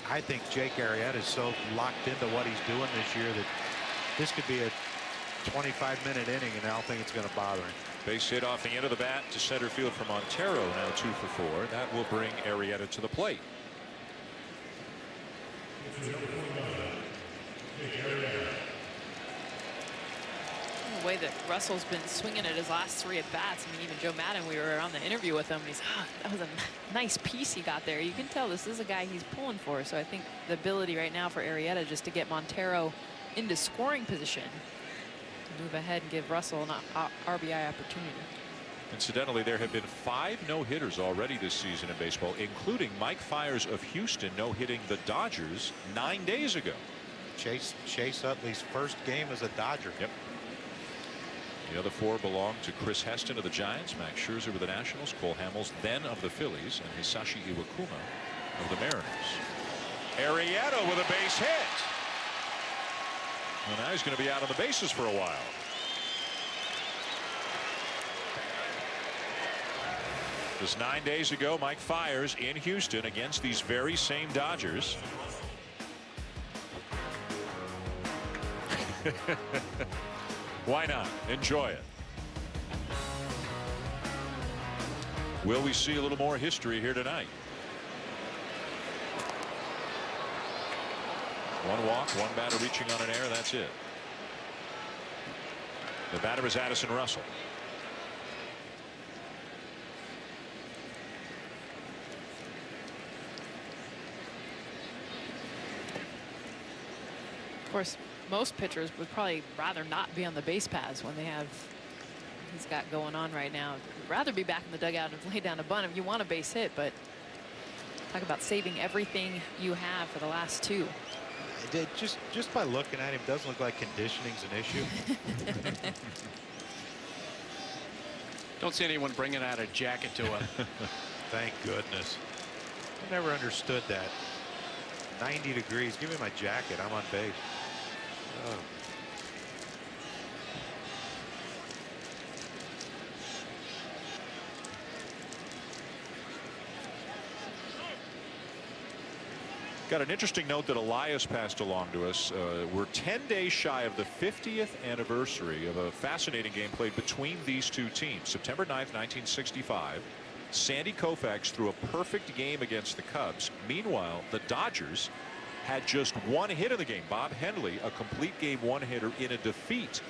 I think Jake Arrieta is so locked into what he's doing this year that this could be a 25-minute inning, and I don't think it's going to bother him. Base hit off the end of the bat to center field for Montero, now 2 for 4. That will bring Arrieta to the plate. The way that Russell's been swinging at his last 3 at bats. I mean, even Joe Maddon, we were on the interview with him, and he's, that was a nice piece he got there. You can tell this is a guy he's pulling for. So I think the ability right now for Arrieta just to get Montero into scoring position, move ahead and give Russell an RBI opportunity. Incidentally, there have been 5 no-hitters already this season in baseball, including Mike Fiers of Houston no-hitting the Dodgers 9 days ago. Chase Utley's first game as a Dodger. Yep. The other 4 belong to Chris Heston of the Giants, Max Scherzer with the Nationals, Cole Hamels then of the Phillies, and Hisashi Iwakuma of the Mariners. Arrieta with a base hit. Well, now he's going to be out on the bases for a while. Just 9 days ago, Mike Fiers in Houston against these very same Dodgers. Why not? Enjoy it. Will we see a little more history here tonight? 1 walk, 1 batter reaching on an error. That's it. The batter is Addison Russell. Of course, most pitchers would probably rather not be on the base paths when they have he's got going on right now. Rather be back in the dugout and lay down a bunt if you want a base hit, but talk about saving everything you have for the last 2. Just by looking at him, doesn't look like conditioning's an issue. Don't see anyone bringing out a jacket to him. Thank goodness. I never understood that. 90 degrees. Give me my jacket. I'm on base. Oh. Got an interesting note that Elias passed along to us. We're 10 days shy of the 50th anniversary of a fascinating game played between these 2 teams. September 9th, 1965. Sandy Koufax threw a perfect game against the Cubs. Meanwhile, the Dodgers had just 1 hit in the game. Bob Henley, a complete game 1-hitter in a defeat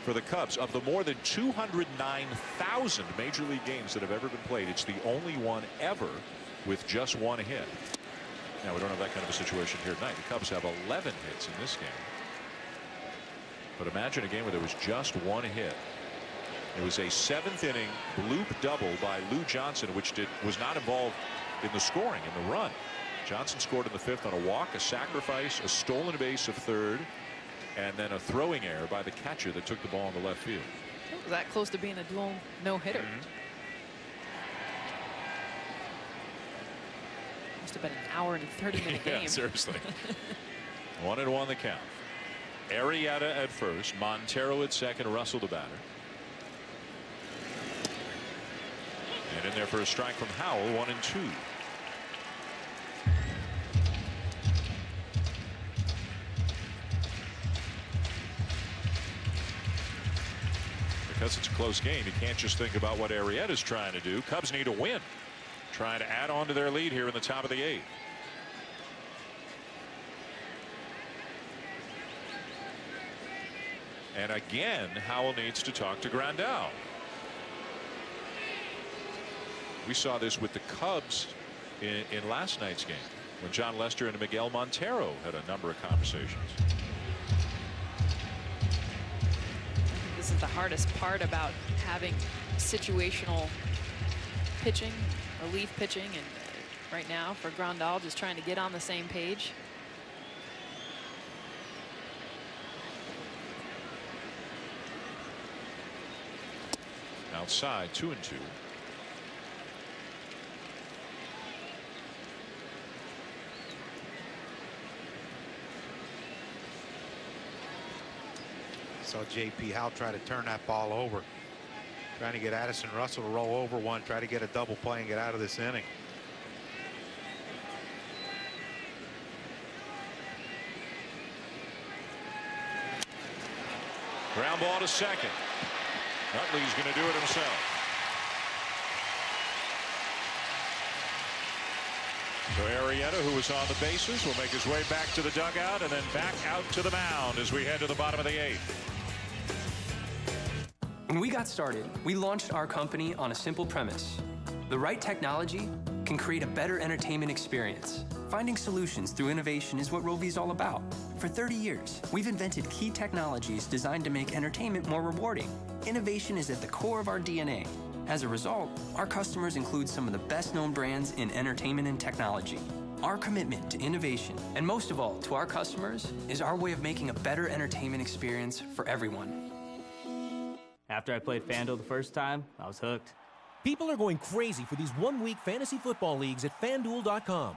for the Cubs. Of the more than 209,000 major league games that have ever been played, it's the only one ever with just 1 hit. Now, we don't have that kind of a situation here tonight. The Cubs have 11 hits in this game. But imagine a game where there was just 1 hit. It was a 7th inning bloop double by Lou Johnson, which was not involved in the scoring, in the run. Johnson scored in the 5th on a walk, a sacrifice, a stolen base of 3rd, and then a throwing error by the catcher that took the ball in the left field. It was that close to being a dual no-hitter. Must have been an hour and 30-minute game. Yeah, seriously. 1-1 the count. Arrieta at first, Montero at second, Russell the batter. And in there for a strike from Howell, 1-2. Because it's a close game, you can't just think about what Arrieta's trying to do. Cubs need a win, trying to add on to their lead here in the top of the 8th. And again, Howell needs to talk to Grandal. We saw this with the Cubs in last night's game when John Lester and Miguel Montero had a number of conversations. This is the hardest part about having situational pitching, relief pitching, and right now for Grandal just trying to get on the same page. Now outside, 2-2. Saw J.P. Howe try to turn that ball over. Trying to get Addison Russell to roll over one, try to get a double play and get out of this inning. Ground ball to second. Utley's going to do it himself. So Arrieta, who was on the bases, will make his way back to the dugout and then back out to the mound as we head to the bottom of the 8th. When we got started, we launched our company on a simple premise. The right technology can create a better entertainment experience. Finding solutions through innovation is what Rovi's all about. For 30 years, we've invented key technologies designed to make entertainment more rewarding. Innovation is at the core of our DNA. As a result, our customers include some of the best-known brands in entertainment and technology. Our commitment to innovation, and most of all to our customers, is our way of making a better entertainment experience for everyone. After I played FanDuel the first time, I was hooked. People are going crazy for these one-week fantasy football leagues at FanDuel.com.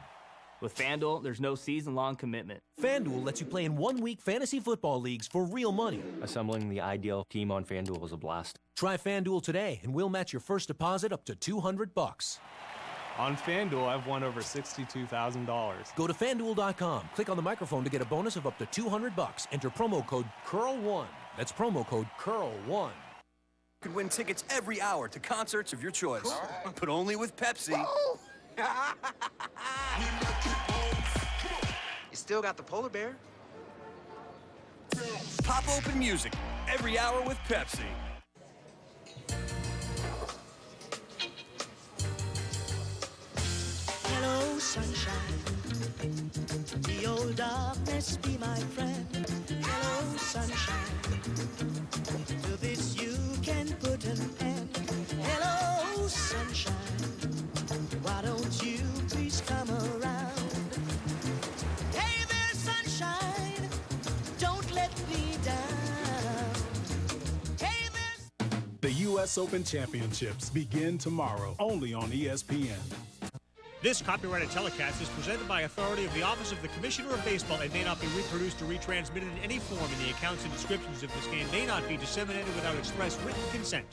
With FanDuel, there's no season-long commitment. FanDuel lets you play in one-week fantasy football leagues for real money. Assembling the ideal team on FanDuel was a blast. Try FanDuel today, and we'll match your first deposit up to $200. On FanDuel, I've won over $62,000. Go to FanDuel.com, click on the microphone to get a bonus of up to $200. Enter promo code CURL1. That's promo code CURL1. Could win tickets every hour to concerts of your choice, but only with Pepsi. You still got the polar bear? Pop open music every hour with Pepsi. Hello, sunshine. The old darkness be my friend. Hello, sunshine. To this you can put an end. Hello, sunshine. Why don't you please come around? Hey there, sunshine. Don't let me down. Hey there. The U.S. Open Championships begin tomorrow, only on ESPN. This copyrighted telecast is presented by authority of the Office of the Commissioner of Baseball and may not be reproduced or retransmitted in any form, and the accounts and descriptions of this game may not be disseminated without express written consent.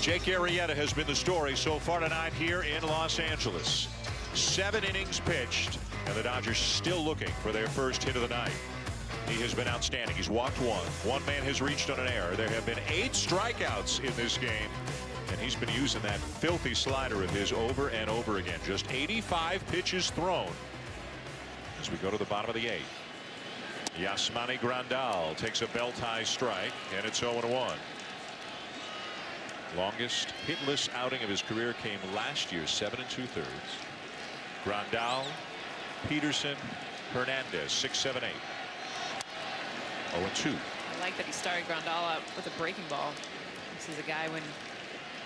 Jake Arrieta has been the story so far tonight here in Los Angeles. 7 innings pitched, and the Dodgers still looking for their first hit of the night. He has been outstanding. He's walked one. One man has reached on an error. There have been 8 strikeouts in this game, and he's been using that filthy slider of his over and over again. Just 85 pitches thrown as we go to the bottom of the 8th. Yasmani Grandal takes a belt-high strike, and it's 0-1. Longest hitless outing of his career came last year, 7 2/3. Grandal, Pederson, Hernandez, 6, 7, 8. 0-2. I like that he started Grandal out with a breaking ball. This is a guy when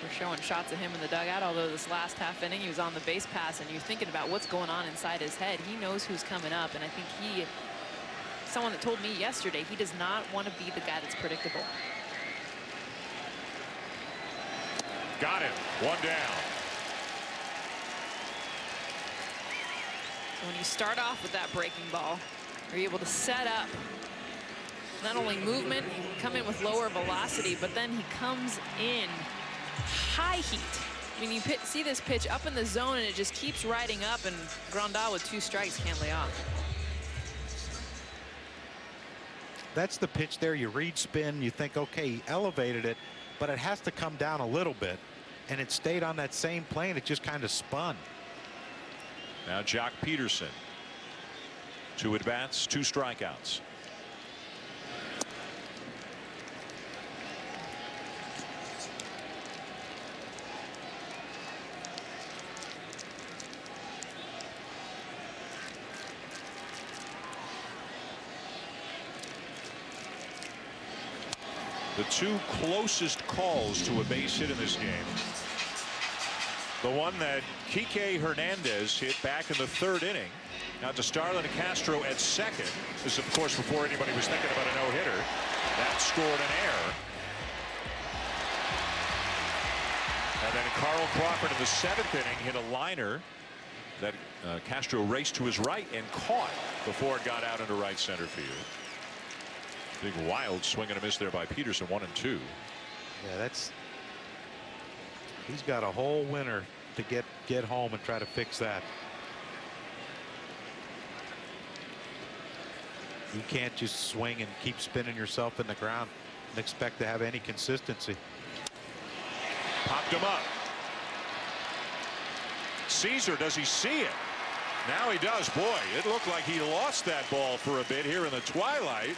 we're showing shots of him in the dugout, although this last half inning he was on the base pass, and you're thinking about what's going on inside his head. He knows who's coming up, and I think someone that told me yesterday he does not want to be the guy that's predictable. Got him. 1 down. So when you start off with that breaking ball, you're able to set up not only movement, you come in with lower velocity, but then he comes in high heat. I mean, you see this pitch up in the zone, and it just keeps riding up, and Grandal with 2 strikes can't lay off. That's the pitch there. You read spin, you think, okay, he elevated it, but it has to come down a little bit, and it stayed on that same plane. It just kind of spun. Now Jock Pederson. 2 at-bats, 2 strikeouts. The 2 closest calls to a base hit in this game. The one that Kike Hernandez hit back in the 3rd inning. Now to Starlin Castro at second. This, of course, before anybody was thinking about a no-hitter. That scored an error. And then Carl Crawford in the 7th inning hit a liner that Castro raced to his right and caught before it got out into right center field. Big wild swing and a miss there by Pederson, 1-2. Yeah, he's got a whole winter to get home and try to fix that. You can't just swing and keep spinning yourself in the ground and expect to have any consistency. Popped him up. Caesar, does he see it? Now he does. Boy, it looked like he lost that ball for a bit here in the twilight.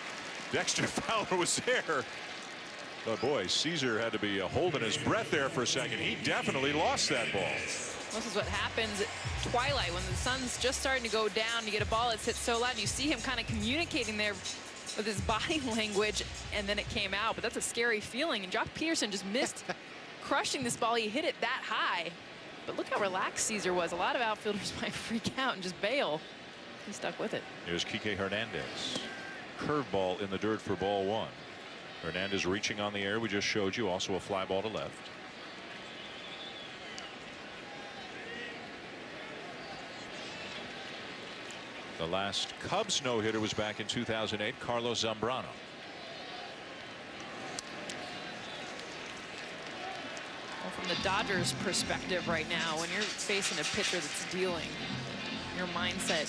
Dexter Fowler was there. But boy, Caesar had to be holding his breath there for a second. He definitely lost that ball. This is what happens at twilight when the sun's just starting to go down. You get a ball that's hit so loud. You see him kind of communicating there with his body language, and then it came out. But that's a scary feeling. And Jock Pederson just missed crushing this ball. He hit it that high. But look how relaxed Caesar was. A lot of outfielders might freak out and just bail. He stuck with it. Here's Kike Hernandez. Curveball in the dirt for ball 1. Hernandez reaching on the air. We just showed you. Also a fly ball to left. The last Cubs no-hitter was back in 2008. Carlos Zambrano. Well, from the Dodgers' perspective right now, when you're facing a pitcher that's dealing, your mindset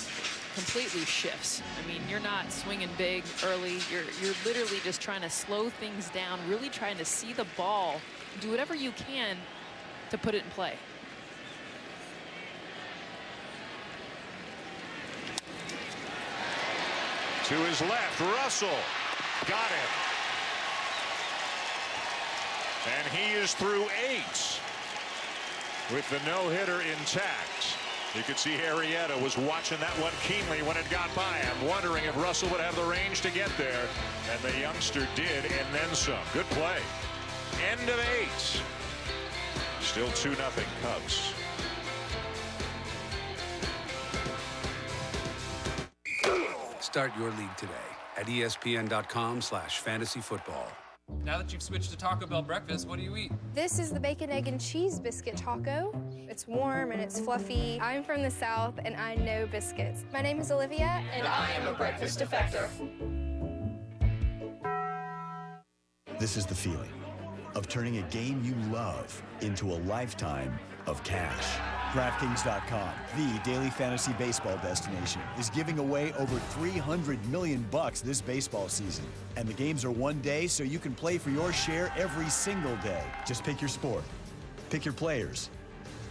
completely shifts. I mean, you're not swinging big early. You're literally just trying to slow things down, really trying to see the ball, do whatever you can to put it in play. To his left, Russell got him. And he is through 8 with the no-hitter intact. You could see Arrieta was watching that one keenly when it got by him, wondering if Russell would have the range to get there. And the youngster did, and then some. Good play. End of 8. Still 2-0 Cubs. Start your league today at ESPN.com/fantasyfootball. Now that you've switched to Taco Bell breakfast, what do you eat? This is the bacon, egg, and cheese biscuit taco. It's warm and it's fluffy. I'm from the South and I know biscuits. My name is Olivia. And I am a breakfast defector. This is the feeling of turning a game you love into a lifetime of cash. DraftKings.com, the daily fantasy baseball destination, is giving away over $300 million this baseball season. And the games are one day, so you can play for your share every single day. Just pick your sport, pick your players,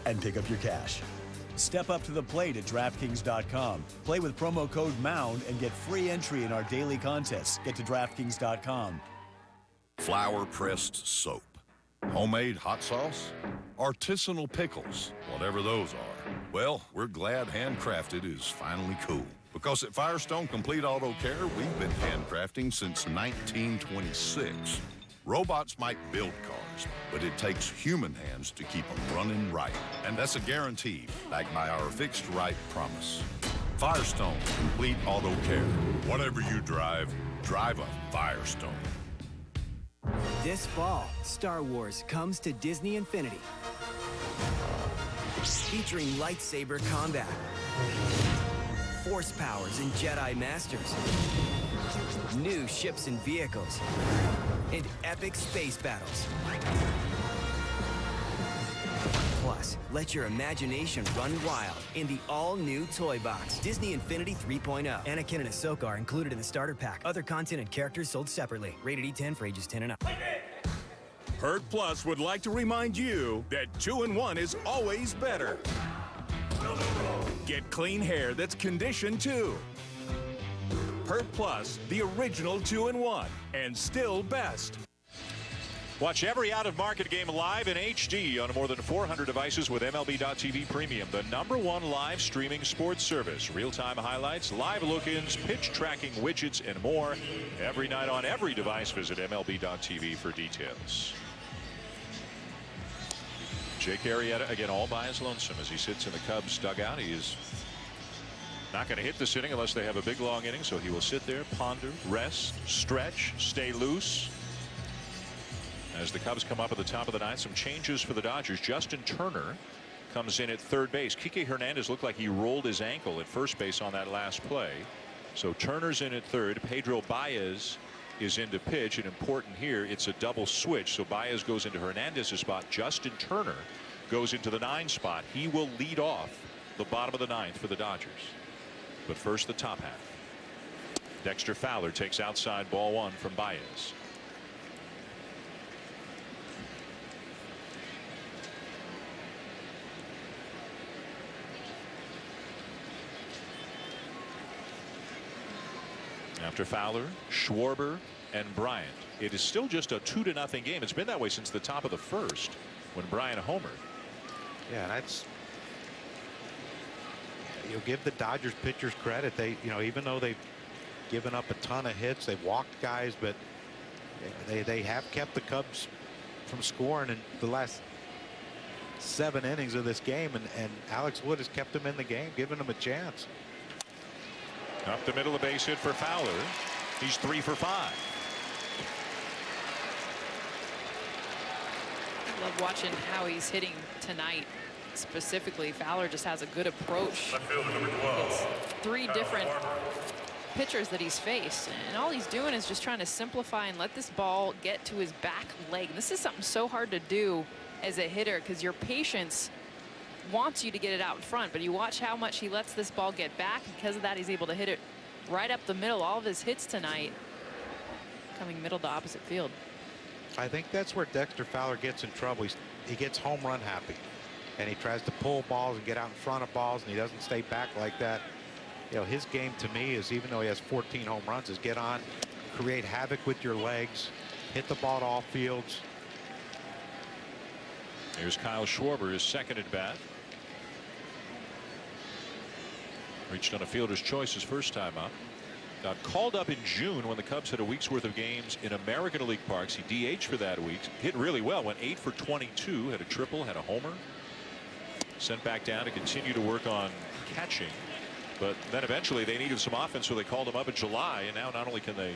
and pick up your cash. Step up to the plate at DraftKings.com. Play with promo code MOUND and get free entry in our daily contests. Get to DraftKings.com. Flour-pressed soap, homemade hot sauce, artisanal pickles, whatever those are. Well, we're glad handcrafted is finally cool. Because at Firestone Complete Auto Care, we've been handcrafting since 1926. Robots might build cars, but it takes human hands to keep them running right. And that's a guarantee, backed by our fixed right promise. Firestone Complete Auto Care. Whatever you drive, drive a Firestone. This fall, Star Wars comes to Disney Infinity. Featuring lightsaber combat, force powers and Jedi Masters, new ships and vehicles, and epic space battles. Plus, let your imagination run wild in the all-new Toy Box. Disney Infinity 3.0. Anakin and Ahsoka are included in the starter pack. Other content and characters sold separately. Rated E10 for ages 10 and up. Herd Plus would like to remind you that 2-in-1 is always better. Get clean hair that's conditioned too. Herd Plus, the original 2-in-1, and still best. Watch every out-of-market game live in HD on more than 400 devices with MLB.TV Premium, the #1 live streaming sports service. Real-time highlights, live look-ins, pitch tracking widgets, and more. Every night on every device, visit MLB.TV for details. Jake Arrieta, again, all by his lonesome as he sits in the Cubs dugout. He is Not going to hit this inning unless they have a big long inning, so he will sit there, ponder, rest, stretch, stay loose. As the Cubs come up at the top of the ninth, some changes for the Dodgers. Justin Turner comes in at third base. Kike Hernandez looked like he rolled his ankle at first base on that last play. So Turner's in at third. Pedro Baez is in to pitch, and important here, it's a double switch. So Baez goes into Hernandez's spot. Justin Turner goes into the 9 spot. He will lead off the bottom of the 9th for the Dodgers. But first, the top half. Dexter Fowler takes outside ball 1 from Baez. After Fowler, Schwarber, and Bryant. It is still just a 2-0 game. It's been that way since the top of the first when Bryant homered. Yeah, that's. You'll give the Dodgers pitchers credit. They, even though they've given up a ton of hits, they've walked guys, but they have kept the Cubs from scoring in the last 7 innings of this game, and Alex Wood has kept them in the game, giving them a chance. Up the middle, a base hit for Fowler. He's 3 for 5. I love watching how he's hitting tonight. Specifically, Fowler just has a good approach. It's 3 different pitchers that he's faced, and all he's doing is just trying to simplify and let this ball get to his back leg. This is something so hard to do as a hitter, because your patience wants you to get it out in front, but you watch how much he lets this ball get back. Because of that, he's able to hit it right up the middle. All of his hits tonight coming middle to opposite field. I think that's where Dexter Fowler gets in trouble. He gets home run happy, and he tries to pull balls and get out in front of balls, and he doesn't stay back like that. His game to me is, even though he has 14 home runs, is get on, create havoc with your legs, hit the ball to all fields. Here's Kyle Schwarber, his second at bat. Reached on a fielder's choice his first time up. Got called up in June when the Cubs had a week's worth of games in American League parks. He DH'd for that week. Hit really well. Went 8 for 22. Had a triple. Had a homer. Sent back down to continue to work on catching. But then eventually they needed some offense, so they called him up in July. And now not only can they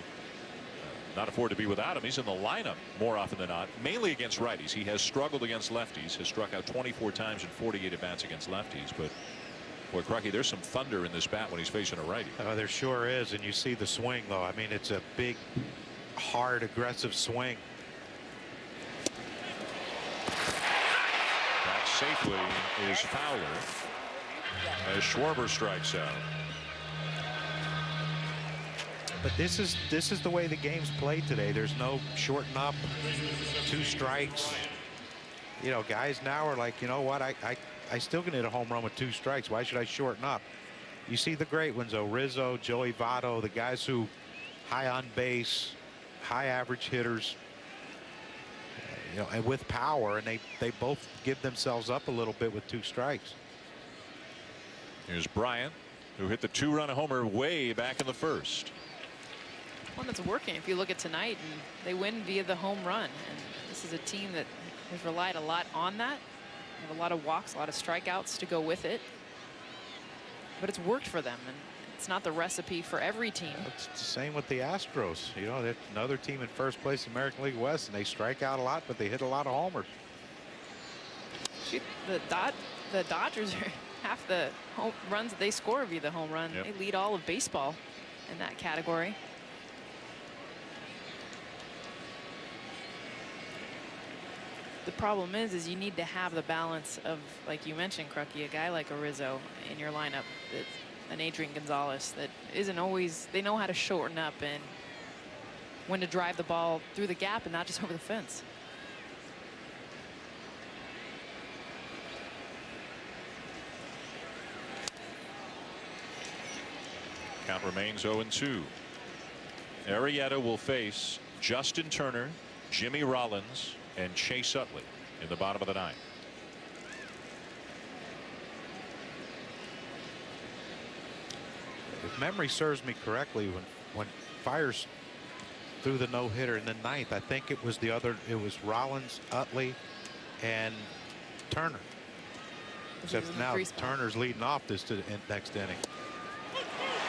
not afford to be without him, he's in the lineup more often than not, mainly against righties. He has struggled against lefties. Has struck out 24 times in 48 at-bats against lefties. But boy, Krucky, there's some thunder in this bat when he's facing a righty. Oh, there sure is, and you see the swing, though. I mean, it's a big, hard, aggressive swing. That safely is Fowler as Schwarber strikes out. But this is the way the game's played today. There's no shorten up, 2 strikes. Guys now are like, you know what, I still can hit a home run with 2 strikes. Why should I shorten up? You see the great ones, though. Rizzo, Joey Votto, the guys who high on base, high average hitters, and with power, and they both give themselves up a little bit with 2 strikes. Here's Bryant, who hit the 2-run homer way back in the first. One that's working. If you look at tonight, and they win via the home run, and this is a team that has relied a lot on that. Have a lot of walks, a lot of strikeouts to go with it. But it's worked for them, and it's not the recipe for every team. It's the same with the Astros. They're another team in first place in the American League West, and they strike out a lot, but they hit a lot of homers. Shoot, the Dodgers are half the home runs that they score via the home run. Yep. They lead all of baseball in that category. The problem is you need to have the balance of, like you mentioned, Krucky, a guy like a Rizzo in your lineup, an Adrian Gonzalez that isn't always, they know how to shorten up and when to drive the ball through the gap and not just over the fence. Count remains 0-2. Arrieta will face Justin Turner, Jimmy Rollins, and Chase Utley in the bottom of the 9th. If memory serves me correctly, when Fiers threw the no-hitter in the 9th, I think it was Rollins, Utley, and Turner. Except now Turner's leading off this next inning.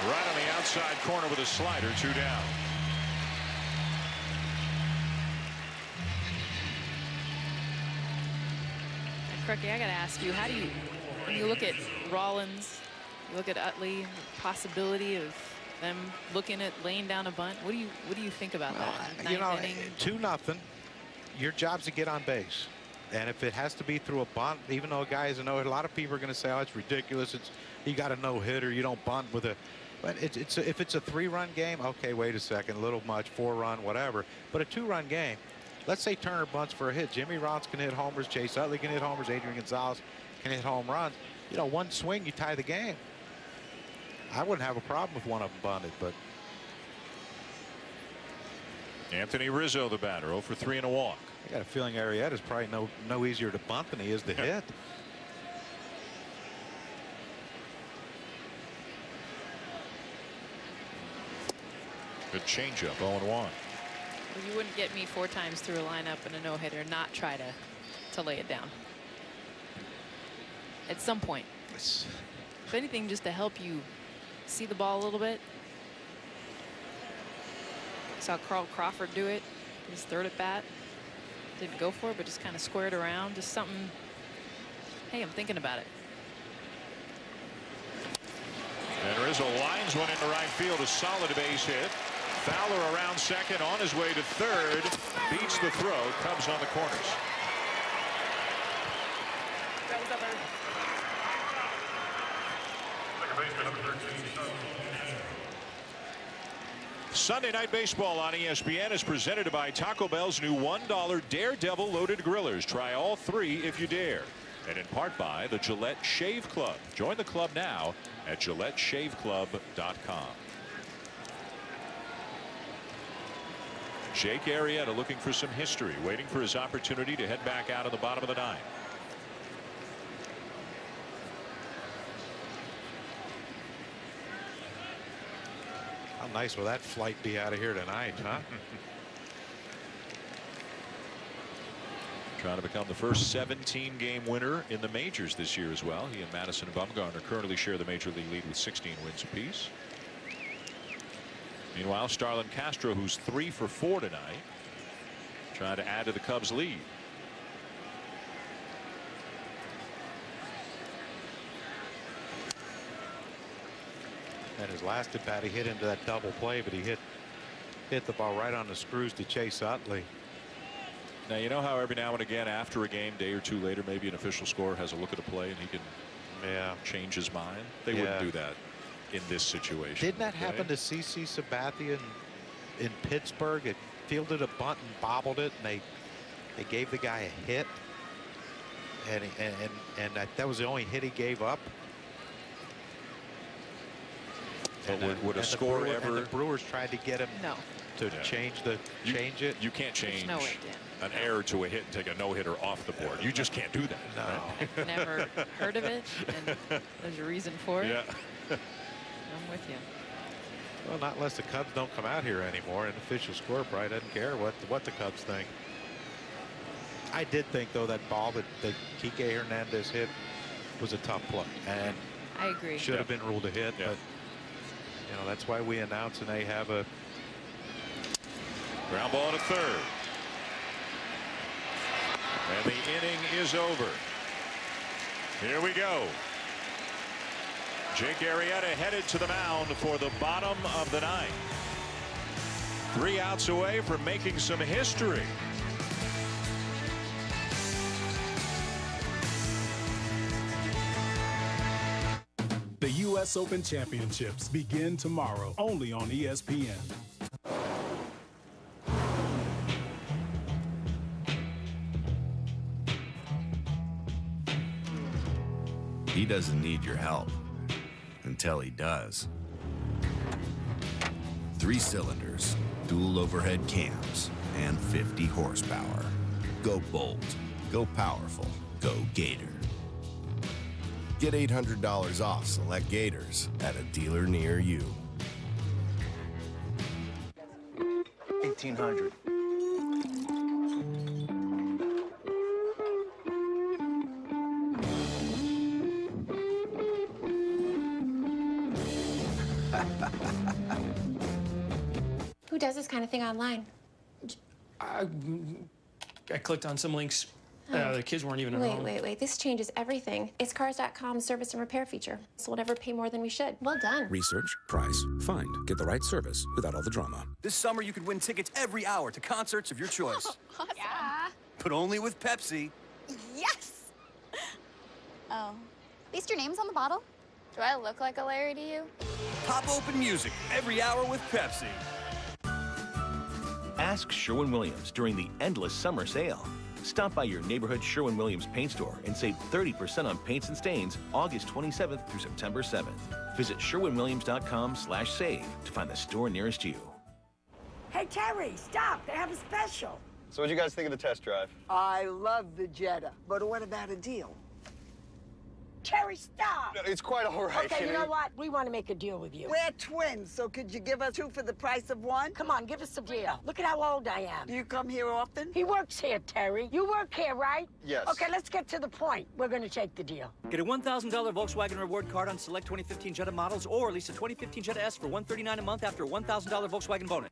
Right on the outside corner with a slider, 2 down. Kruk, I got to ask you, how do you, when you look at Rollins, you look at Utley, the possibility of them looking at laying down a bunt, what do you think about that? You know, 2-0. Your job's to get on base. And if it has to be through a bunt, even though a guy is a no-hitter, a lot of people are going to say, oh, it's ridiculous. You got a no-hitter. You don't bunt with a. But if it's a 3-run game, okay, wait a second, a little much, 4-run, whatever. But a 2-run game, let's say Turner bunts for a hit. Jimmy Rollins can hit homers. Chase Utley can hit homers. Adrian Gonzalez can hit home runs. You know, one swing, you tie the game. I wouldn't have a problem if one of them bunted, but. Anthony Rizzo, the batter, 0 for 3 and a walk. I got a feeling Arrieta is probably no easier to bunt than he is to hit. Good changeup, 0-1. Well, you wouldn't get me 4 times through a lineup and a no-hitter, not try to lay it down. At some point. If anything, just to help you see the ball a little bit. Saw Carl Crawford do it. His 3rd at bat. Didn't go for it, but just kind of squared around. Just something. Hey, I'm thinking about it. And Rizzo lines one into right field. A solid base hit. Fowler around second, on his way to 3rd. Beats the throw. Cubs on the corners. Sunday Night Baseball on ESPN is presented by Taco Bell's new $1 Daredevil Loaded Grillers. Try all 3 if you dare. And in part by the Gillette Shave Club. Join the club now at GilletteShaveClub.com. Jake Arrieta looking for some history, waiting for his opportunity to head back out of the bottom of the 9th. How nice will that flight be out of here tonight, huh? Trying to become the first 17-game winner in the majors this year as well. He and Madison and Bumgarner currently share the major league lead with 16 wins apiece. Meanwhile, Starlin Castro, who's 3 for 4 tonight, trying to add to the Cubs' lead. And his last at bat, he hit into that double play, but he hit the ball right on the screws to Chase Utley. Now, you know how every now and again after a game, day or 2 later, maybe an official scorer has a look at a play and he can change his mind? They wouldn't do that in this situation. Didn't that happen to C.C. Sabathia in Pittsburgh? It fielded a bunt and bobbled it, and they gave the guy a hit, and that was the only hit he gave up. But would a score ever? And the Brewers tried to get him to change it. You can't change no way, an error to a hit and take a no-hitter off the board. You just can't do that. No. Right? I've never heard of it, and there's a reason for it. Yeah. I'm with you. Well, not unless the Cubs don't come out here anymore. An official scorer probably doesn't care what the Cubs think. I did think, though, that ball that Kike Hernandez hit was a tough play, and I agree. Should have been ruled a hit, but you know that's why we announce and they have a ground ball to 3rd. And the inning is over. Here we go. Jake Arrieta headed to the mound for the bottom of the 9th. 3 outs away from making some history. The U.S. Open Championships begin tomorrow, only on ESPN. He doesn't need your help until he does. 3 cylinders, dual overhead cams, and 50 horsepower. Go bold, go powerful, go Gator. Get $800 off select Gators at a dealer near you. 1800. does this kind of thing online? I clicked on some links. The kids weren't even at home. Wait. This changes everything. It's Cars.com's service and repair feature, so we'll never pay more than we should. Well done. Research, price, find. Get the right service without all the drama. This summer, you could win tickets every hour to concerts of your choice. Awesome. Yeah. But only with Pepsi. Yes! Oh. At least your name's on the bottle. Do I look like a Larry to you? Pop open music every hour with Pepsi. Ask Sherwin-Williams during the endless summer sale. Stop by your neighborhood Sherwin-Williams paint store and save 30% on paints and stains August 27th through September 7th. Visit sherwinwilliams.com/save to find the store nearest you. Hey, Terry, stop. They have a special. So what'd you guys think of the test drive? I love the Jetta, but what about a deal? Terry, stop! No, it's quite all right. Okay, you know what? We want to make a deal with you. We're twins, so could you give us 2 for the price of 1? Come on, give us a deal. Look at how old I am. Do you come here often? He works here, Terry. You work here, right? Yes. Okay, let's get to the point. We're going to take the deal. Get a $1,000 Volkswagen reward card on select 2015 Jetta models, or lease a 2015 Jetta S for $139 a month after a $1,000 Volkswagen bonus.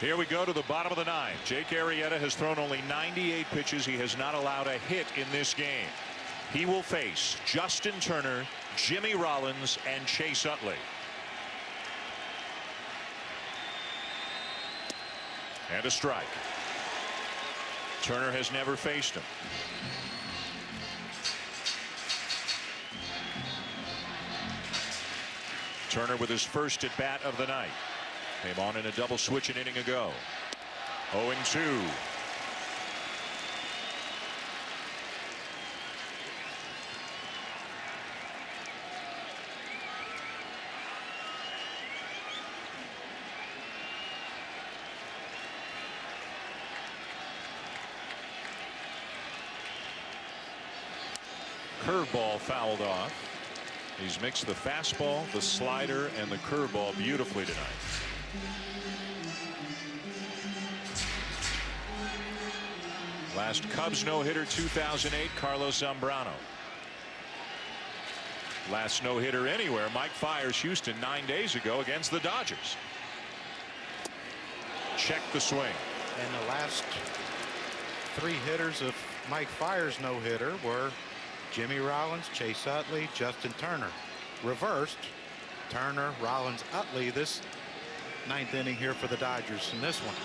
Here we go to the bottom of the 9th. Jake Arrieta has thrown only 98 pitches. He has not allowed a hit in this game. He will face Justin Turner, Jimmy Rollins, and Chase Utley. And a strike. Turner has never faced him. Turner with his first at bat of the night. Came on in a double switch an inning ago. 0-2. Curveball fouled off. He's mixed the fastball, the slider, and the curveball beautifully tonight. Last Cubs no-hitter 2008, Carlos Zambrano. Last no-hitter anywhere, Mike Fiers, Houston 9 days ago against the Dodgers. Check the swing. And the last 3 hitters of Mike Fiers' no-hitter were Jimmy Rollins, Chase Utley, Justin Turner. Reversed, Turner, Rollins, Utley this 9th inning here for the Dodgers in this one.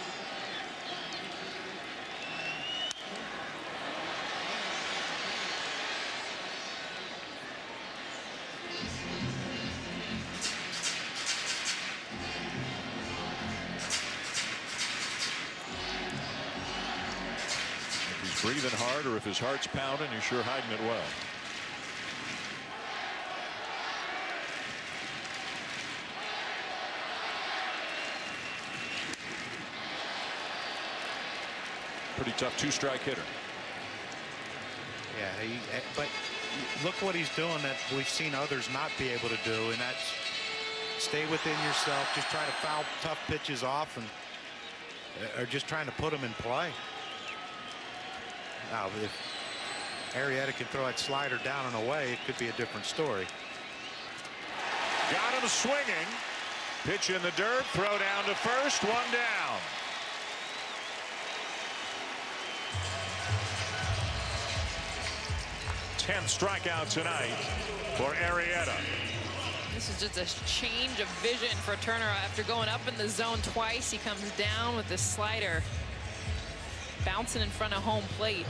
If he's breathing hard or if his heart's pounding, you're sure hiding it well. Pretty tough 2-strike hitter. Yeah, but look what he's doing that we've seen others not be able to do, and that's stay within yourself, just try to foul tough pitches off, and or just trying to put them in play. Now, if Arrieta can throw that slider down and away, it could be a different story. Got him swinging. Pitch in the dirt, throw down to first, 1 down. Tenth strikeout tonight for Arrieta. This is just a change of vision for Turner. After going up in the zone twice, he comes down with this slider bouncing in front of home plate.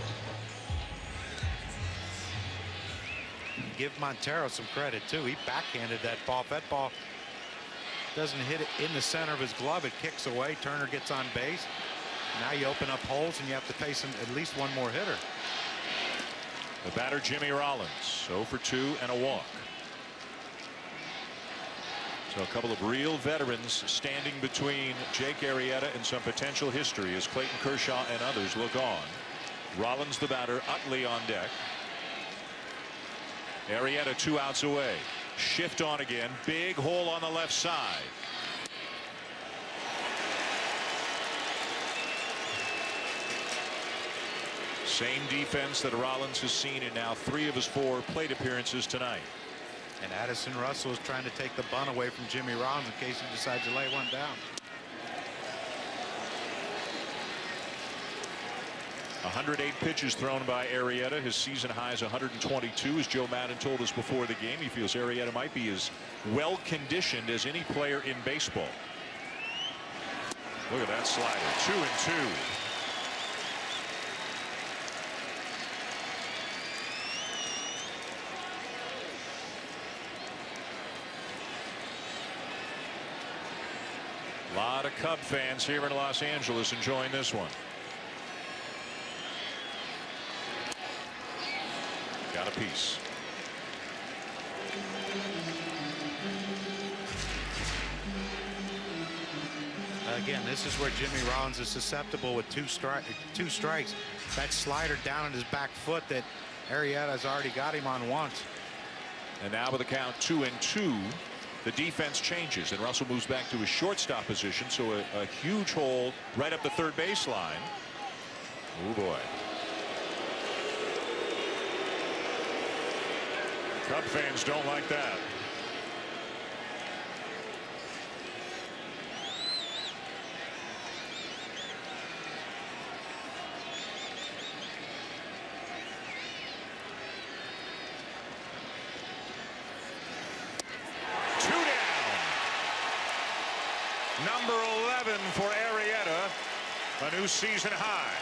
Give Montero some credit too. He backhanded that ball. If that ball doesn't hit it in the center of his glove, it kicks away. Turner gets on base. Now you open up holes and you have to face him at least one more hitter. The batter, Jimmy Rollins, 0 for 2 and a walk. So a couple of real veterans standing between Jake Arrieta and some potential history as Clayton Kershaw and others look on. Rollins the batter, Utley on deck. Arrieta 2 outs away. Shift on again. Big hole on the left side. Same defense that Rollins has seen in now 3 of his 4 plate appearances tonight. And Addison Russell is trying to take the bunt away from Jimmy Rollins in case he decides to lay one down. 108 pitches thrown by Arrieta. His season high is 122. As Joe Maddon told us before the game, he feels Arrieta might be as well conditioned as any player in baseball. Look at that slider. 2-2. A lot of Cub fans here in Los Angeles enjoying this one. Got a piece. Again, this is where Jimmy Rollins is susceptible with two strikes. That slider down in his back foot that Arrieta has already got him on once. And now with the count 2-2, the defense changes and Russell moves back to his shortstop position. So a huge hole right up the third baseline. Oh boy. Cub fans don't like that. Two down. Number 11 for Arrieta, a new season high.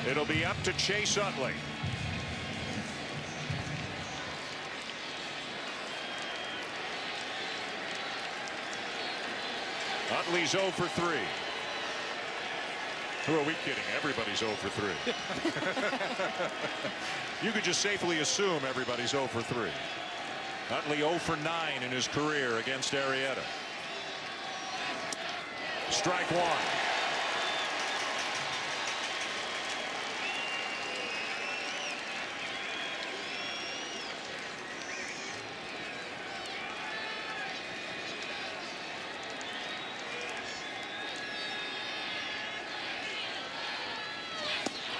It'll be up to Chase Utley. Utley's 0 for 3. Who are we kidding? Everybody's 0 for 3. You could just safely assume everybody's 0 for 3. Utley 0 for 9 in his career against Arrieta. Strike one.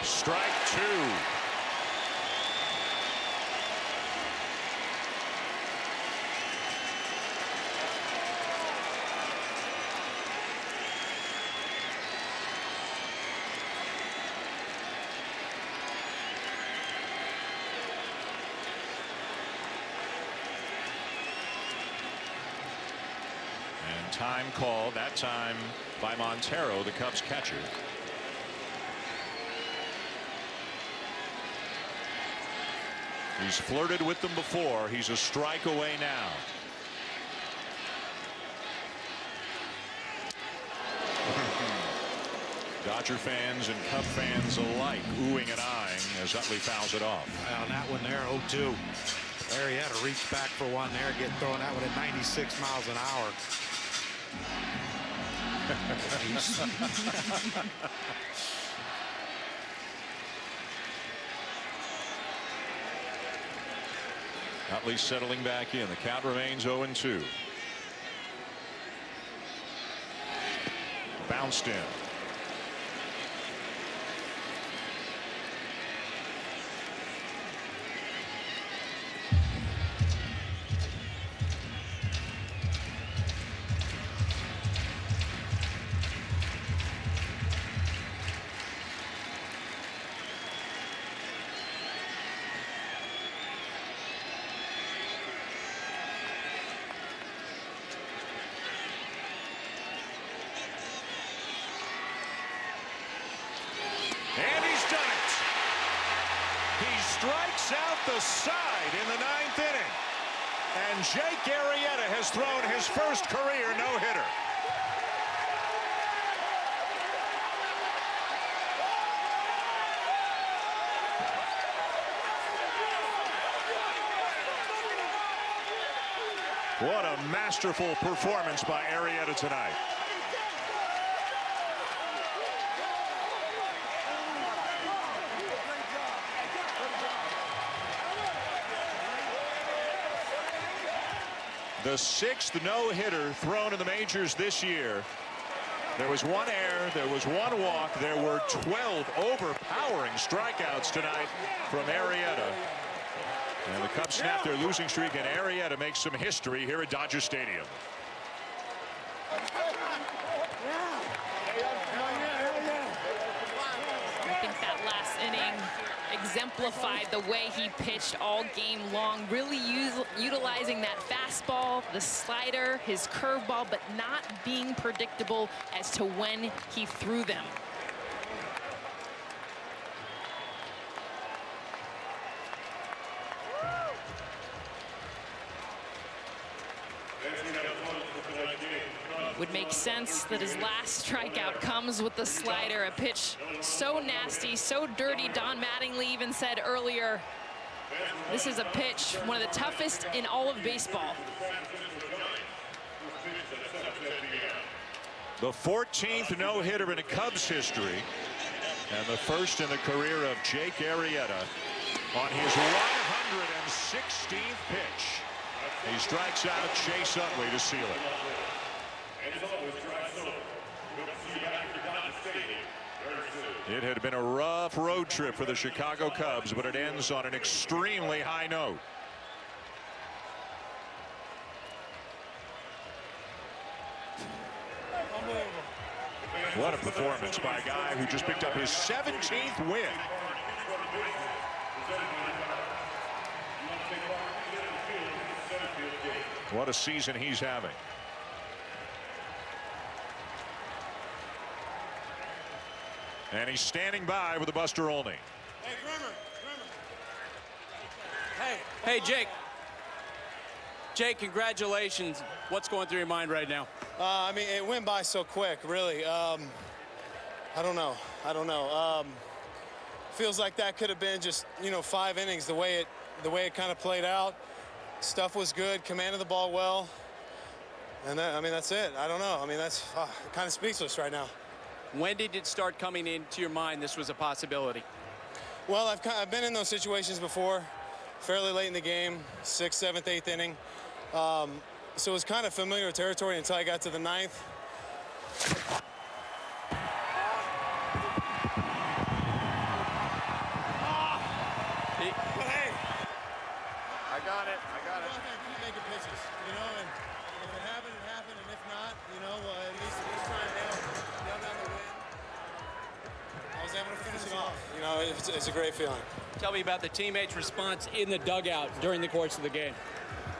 Strike two. And time called, that time by Montero, the Cubs catcher. He's flirted with them before. He's a strike away now. Dodger fans and Cub fans alike oohing and eyeing as Utley fouls it off. Well, on that one there, 0-2. Arrieta reached back for one there, get throwing that one at 96 miles an hour. Utley settling back in. The count remains 0-2. Bounced in. And he's done it. He strikes out the side in the 9th inning. And Jake Arrieta has thrown his first career no-hitter. What a masterful performance by Arrieta tonight. The 6th no-hitter thrown in the majors this year. There was 1 error, there was 1 walk, there were 12 overpowering strikeouts tonight from Arrieta. And the Cubs snap their losing streak, and Arrieta makes some history here at Dodger Stadium. I think that last inning exemplified the way he pitched all game long, really utilizing that fastball, the slider, his curveball, but not being predictable as to when he threw them. Would make sense that his last strikeout comes with the slider, a pitch so nasty, so dirty. Don Mattingly even said earlier, this is a pitch, one of the toughest in all of baseball. The 14th no-hitter in Cubs history, and the first in the career of Jake Arrieta on his 116th pitch. He strikes out Chase Utley to seal it. It had been a rough road trip for the Chicago Cubs, but it ends on an extremely high note. What a performance by a guy who just picked up his 17th win. What a season he's having. And he's standing by with the Buster Olney. Hey, Grimmer. Hey, Jake. Jake, congratulations. What's going through your mind right now? I mean, it went by so quick, really. I don't know. Feels like that could have been just, 5 innings. The way it kind of played out. Stuff was good. Commanded the ball well. And that's it. I don't know. I mean, that's kind of speechless right now. When did it start coming into your mind this was a possibility? Well, I've been in those situations before, fairly late in the game, 6th, 7th, 8th inning. So it was kind of familiar territory until I got to the 9th. Hey, I got it. Keep making pitches, and if it happened, it happened, and if not, at least try and nail down the win. I was able to finish it off. It's a great feeling. Tell me about the teammates' response in the dugout during the course of the game.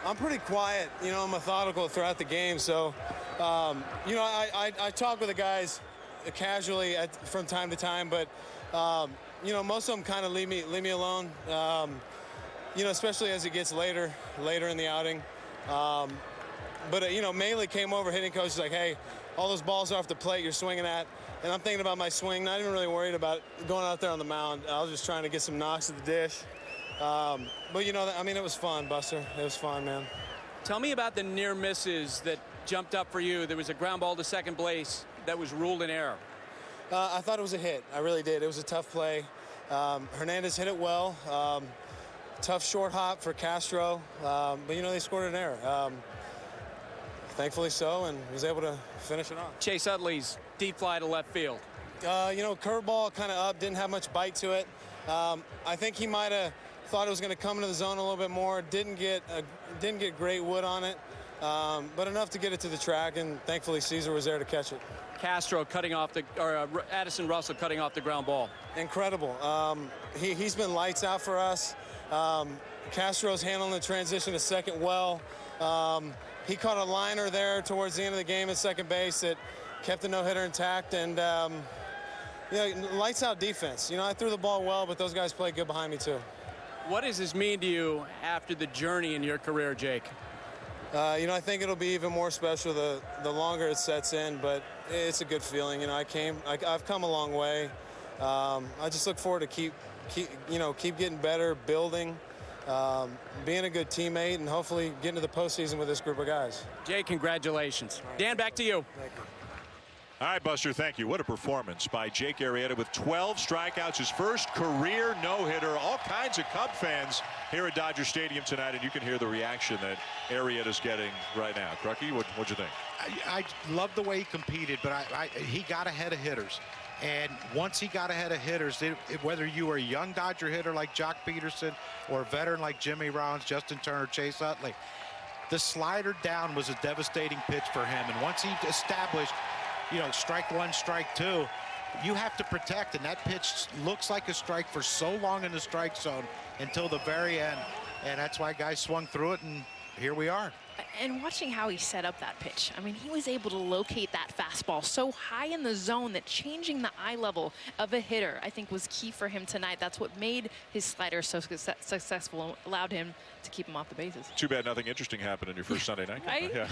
I'm pretty quiet, methodical throughout the game. So, I talk with the guys casually from time to time, but, most of them kind of leave me alone, especially as it gets later in the outing. But, Maley came over, hitting coach, was like, hey, all those balls off the plate you're swinging at. And I'm thinking about my swing, not even really worried about going out there on the mound. I was just trying to get some knocks at the dish. But, it was fun, Buster. It was fun, man. Tell me about the near misses that jumped up for you. There was a ground ball to second base that was ruled an error. I thought it was a hit. I really did. It was a tough play. Hernandez hit it well. Tough short hop for Castro. But, they scored an error. Thankfully so, and was able to finish it off. Chase Utley's deep fly to left field. Curveball kind of up, didn't have much bite to it. I think he might have thought it was going to come into the zone a little bit more. Didn't get great wood on it, but enough to get it to the track, and thankfully Caesar was there to catch it. Castro cutting off Addison Russell cutting off the ground ball. Incredible. He's been lights out for us. Castro's handling the transition to second well. He caught a liner there towards the end of the game at second base that kept the no-hitter intact, and lights out defense. I threw the ball well, but those guys played good behind me too. What does this mean to you after the journey in your career, Jake? I think it'll be even more special the longer it sets in, but it's a good feeling. I've come a long way. I just look forward to keep getting better, building, being a good teammate, and hopefully getting to the postseason with this group of guys. Jake, congratulations. Dan, back to you. Thank you. All right, Buster, thank you. What a performance by Jake Arrieta with 12 strikeouts, his first career no-hitter. All kinds of Cub fans here at Dodger Stadium tonight, and you can hear the reaction that Arrieta's getting right now. Krucky, what'd you think? I love the way he competed, but he got ahead of hitters. And once he got ahead of hitters, whether you were a young Dodger hitter like Jock Pederson or a veteran like Jimmy Rollins, Justin Turner, Chase Utley, the slider down was a devastating pitch for him. And once he established, strike one, strike two, you have to protect. And that pitch looks like a strike for so long in the strike zone until the very end. And that's why guys swung through it, and here we are. And watching how he set up that pitch, I mean, he was able to locate that fastball so high in the zone that changing the eye level of a hitter, I think, was key for him tonight. That's what made his slider so successful and allowed him to keep him off the bases. Too bad nothing interesting happened in your first Sunday night. Right? Yeah.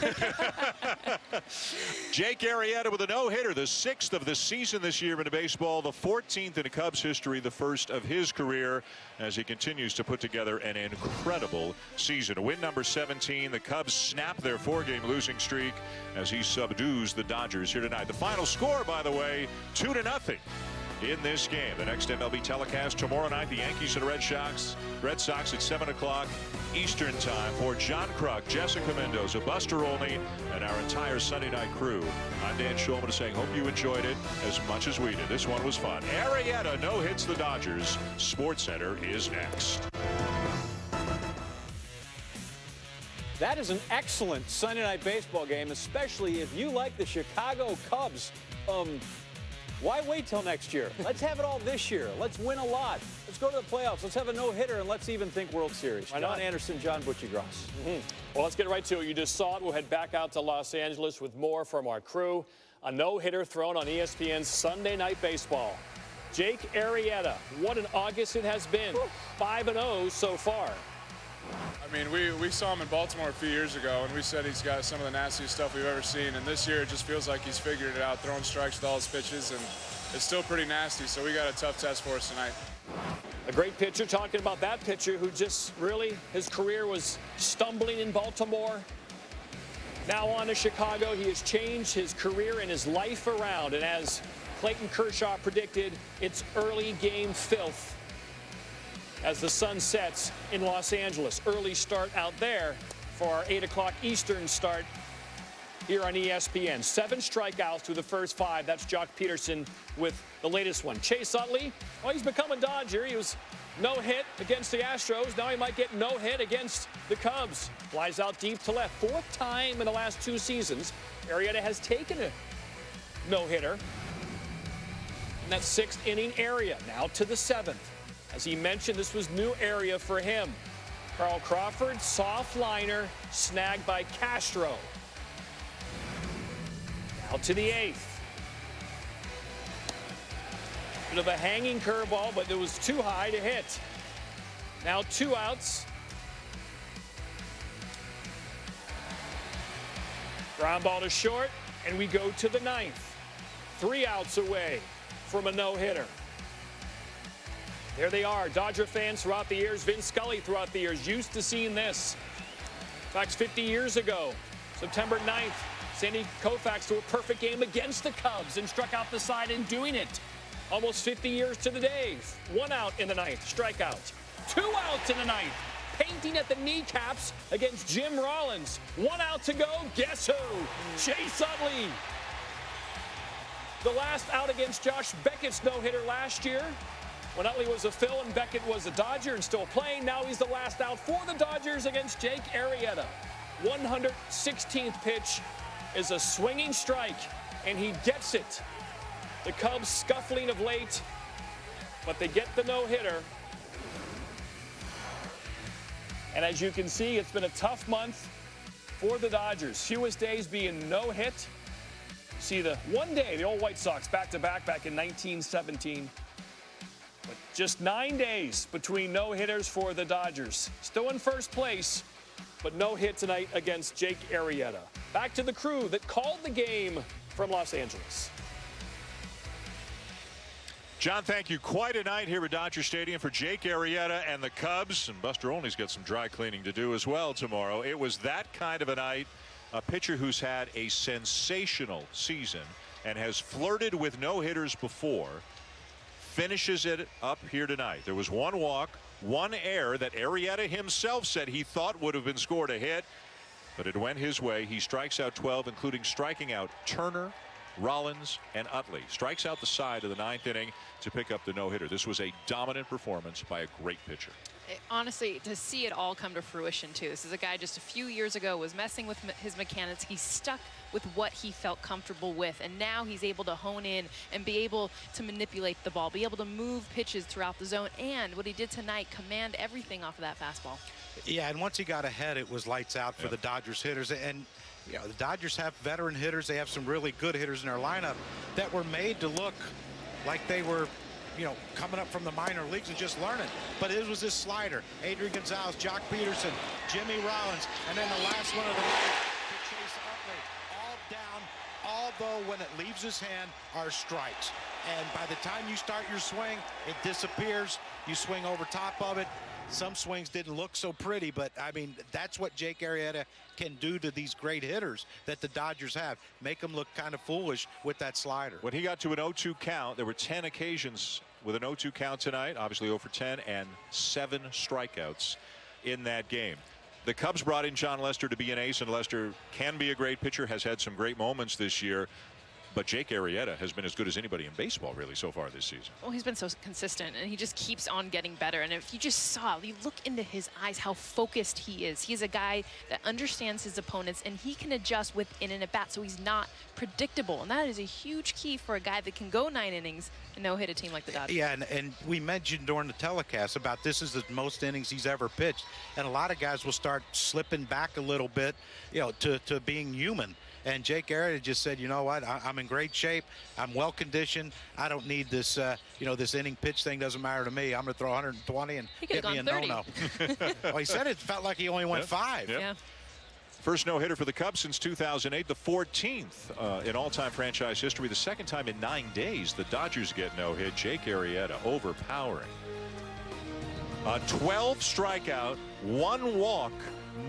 Jake Arrieta with a no-hitter, the 6th of the season this year in baseball, the 14th in Cubs history, the first of his career, as he continues to put together an incredible season. Win number 17, the Cubs snap their 4-game losing streak as he subdues the Dodgers here tonight. The final score, by the way, 2-0 in this game. The next MLB telecast tomorrow night, the Yankees and Red Sox at 7 o'clock Eastern time. For John Kruk, Jessica Mendoza, Buster Olney, and our entire Sunday night crew, I'm Dan Shulman saying hope you enjoyed it as much as we did. This one was fun. Arrieta no hits the Dodgers. SportsCenter is next. That is an excellent Sunday night baseball game, especially if you like the Chicago Cubs. Why wait till next year? Let's have it all this year. Let's win a lot. Let's go to the playoffs. Let's have a no-hitter, and let's even think World Series. John Anderson, John Butchiegrass. Well, let's get right to it. You just saw it. We'll head back out to Los Angeles with more from our crew. A no-hitter thrown on ESPN's Sunday Night Baseball. Jake Arrieta. What an August it has been. 5-0 so far. I mean, we saw him in Baltimore a few years ago, and we said he's got some of the nastiest stuff we've ever seen. And this year, it just feels like he's figured it out, throwing strikes with all his pitches, and it's still pretty nasty. So we got a tough test for us tonight. A great pitcher, talking about that pitcher who just really, his career was stumbling in Baltimore. Now on to Chicago. He has changed his career and his life around. And as Clayton Kershaw predicted, it's early game filth as the sun sets in Los Angeles. Early start out there for our 8 o'clock Eastern start here on ESPN. 7 strikeouts through the first 5. That's Jock Pederson with the latest one. Chase Utley, well, he's become a Dodger. He was no hit against the Astros. Now he might get no hit against the Cubs. Flies out deep to left. 4th time in the last 2 seasons Arrieta has taken a no-hitter in that 6th inning area. Now to the 7th. As he mentioned, this was new area for him. Carl Crawford, soft liner, snagged by Castro. Now to the 8th. Bit of a hanging curveball, but it was too high to hit. Now 2 outs. Ground ball to short, and we go to the 9th. 3 outs away from a no-hitter. There they are, Dodger fans throughout the years, Vin Scully throughout the years, used to seeing this. In fact, 50 years ago, September 9th, Sandy Koufax threw a perfect game against the Cubs and struck out the side in doing it. Almost 50 years to the day. 1 out in the 9th, strikeout. 2 outs in the 9th, painting at the kneecaps against Jim Rollins. 1 out to go, guess who? Chase Utley. The last out against Josh Beckett's no-hitter last year, when Utley was a Phil and Beckett was a Dodger and still playing. Now he's the last out for the Dodgers against Jake Arrieta. 116th pitch is a swinging strike, and he gets it. The Cubs scuffling of late, but they get the no-hitter. And as you can see, it's been a tough month for the Dodgers. Fewest days being no hit. See the one day, the old White Sox back-to-back back in 1917. But just 9 days between no-hitters for the Dodgers. Still in first place, but no hit tonight against Jake Arrieta. Back to the crew that called the game from Los Angeles. John, thank you. Quite a night here at Dodger Stadium for Jake Arrieta and the Cubs. And Buster Olney's got some dry cleaning to do as well tomorrow. It was that kind of a night. A pitcher who's had a sensational season and has flirted with no-hitters before, finishes it up here tonight. There was one walk, one error that Arrieta himself said he thought would have been scored a hit, but it went his way. He strikes out 12, including striking out Turner, Rollins, and Utley. Strikes out the side of the 9th inning to pick up the no-hitter. This was a dominant performance by a great pitcher. Honestly, to see it all come to fruition, too. This is a guy just a few years ago was messing with his mechanics. He stuck with what he felt comfortable with, and now he's able to hone in and be able to manipulate the ball, be able to move pitches throughout the zone, and what he did tonight, command everything off of that fastball. Yeah, and once he got ahead, it was lights out for the Dodgers hitters. And you know, the Dodgers have veteran hitters. They have some really good hitters in their lineup that were made to look like they were, you know, coming up from the minor leagues and just learning. But it was this slider. Adrian Gonzalez, Jock Pederson, Jimmy Rollins, and then the last one of the night to Chase Utley. All down, although when it leaves his hand are strikes. And by the time you start your swing, it disappears. You swing over top of it. Some swings didn't look so pretty, but I mean, that's what Jake Arrieta can do to these great hitters that the Dodgers have. Make them look kind of foolish with that slider. When he got to an 0-2 count, there were 10 occasions with an 0-2 count tonight, obviously 0 for 10, and 7 strikeouts in that game. The Cubs brought in John Lester to be an ace, and Lester can be a great pitcher, has had some great moments this year. But Jake Arrieta has been as good as anybody in baseball, really, so far this season. Well, he's been so consistent, and he just keeps on getting better. And if you just saw, you look into his eyes, how focused he is. He's a guy that understands his opponents, and he can adjust within an at-bat, so he's not predictable. And that is a huge key for a guy that can go 9 innings and no-hit a team like the Dodgers. Yeah, and we mentioned during the telecast about this is the most innings he's ever pitched. And a lot of guys will start slipping back a little bit, you know, to being human. And Jake Arrieta just said, you know what, I'm in great shape. I'm well conditioned. I don't need this, you know, this inning pitch thing doesn't matter to me. I'm going to throw 120 and get me a no-no. Well, he said it felt like he only went 5. Yeah. First no-hitter for the Cubs since 2008, the 14th in all-time franchise history. The second time in 9 days the Dodgers get no-hit. Jake Arrieta overpowering. 12 strikeout, 1 walk,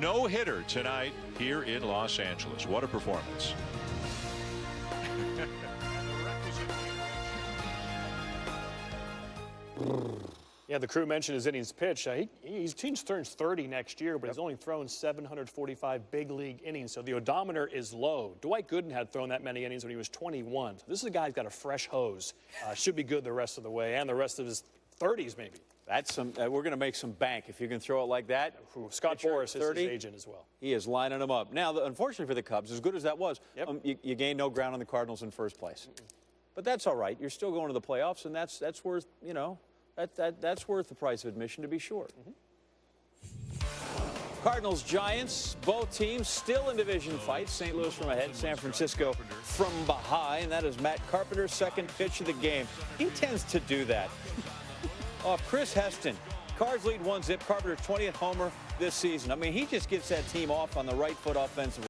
no-hitter tonight here in Los Angeles. What a performance. Yeah, the crew mentioned his innings pitch. He turns 30 next year, but he's only thrown 745 big league innings, so the odometer is low. Dwight Gooden had thrown that many innings when he was 21. So this is a guy who's got a fresh hose. Should be good the rest of the way, and the rest of his 30s maybe. That's some. We're going to make some bank if you can throw it like that. Scott Boras is his agent as well. He is lining them up. Now, unfortunately for the Cubs, as good as that was, you gained no ground on the Cardinals in first place. But that's all right. You're still going to the playoffs, and that's worth, you know, that's worth the price of admission, to be sure. Cardinals, Giants, both teams still in division fights. St. Louis from ahead, San Francisco from behind. That is Matt Carpenter's second pitch of the game. He tends to do that. Off Chris Heston. Cards lead 1-0. Carpenter's 20th homer this season. I mean, he just gets that team off on the right foot offensively.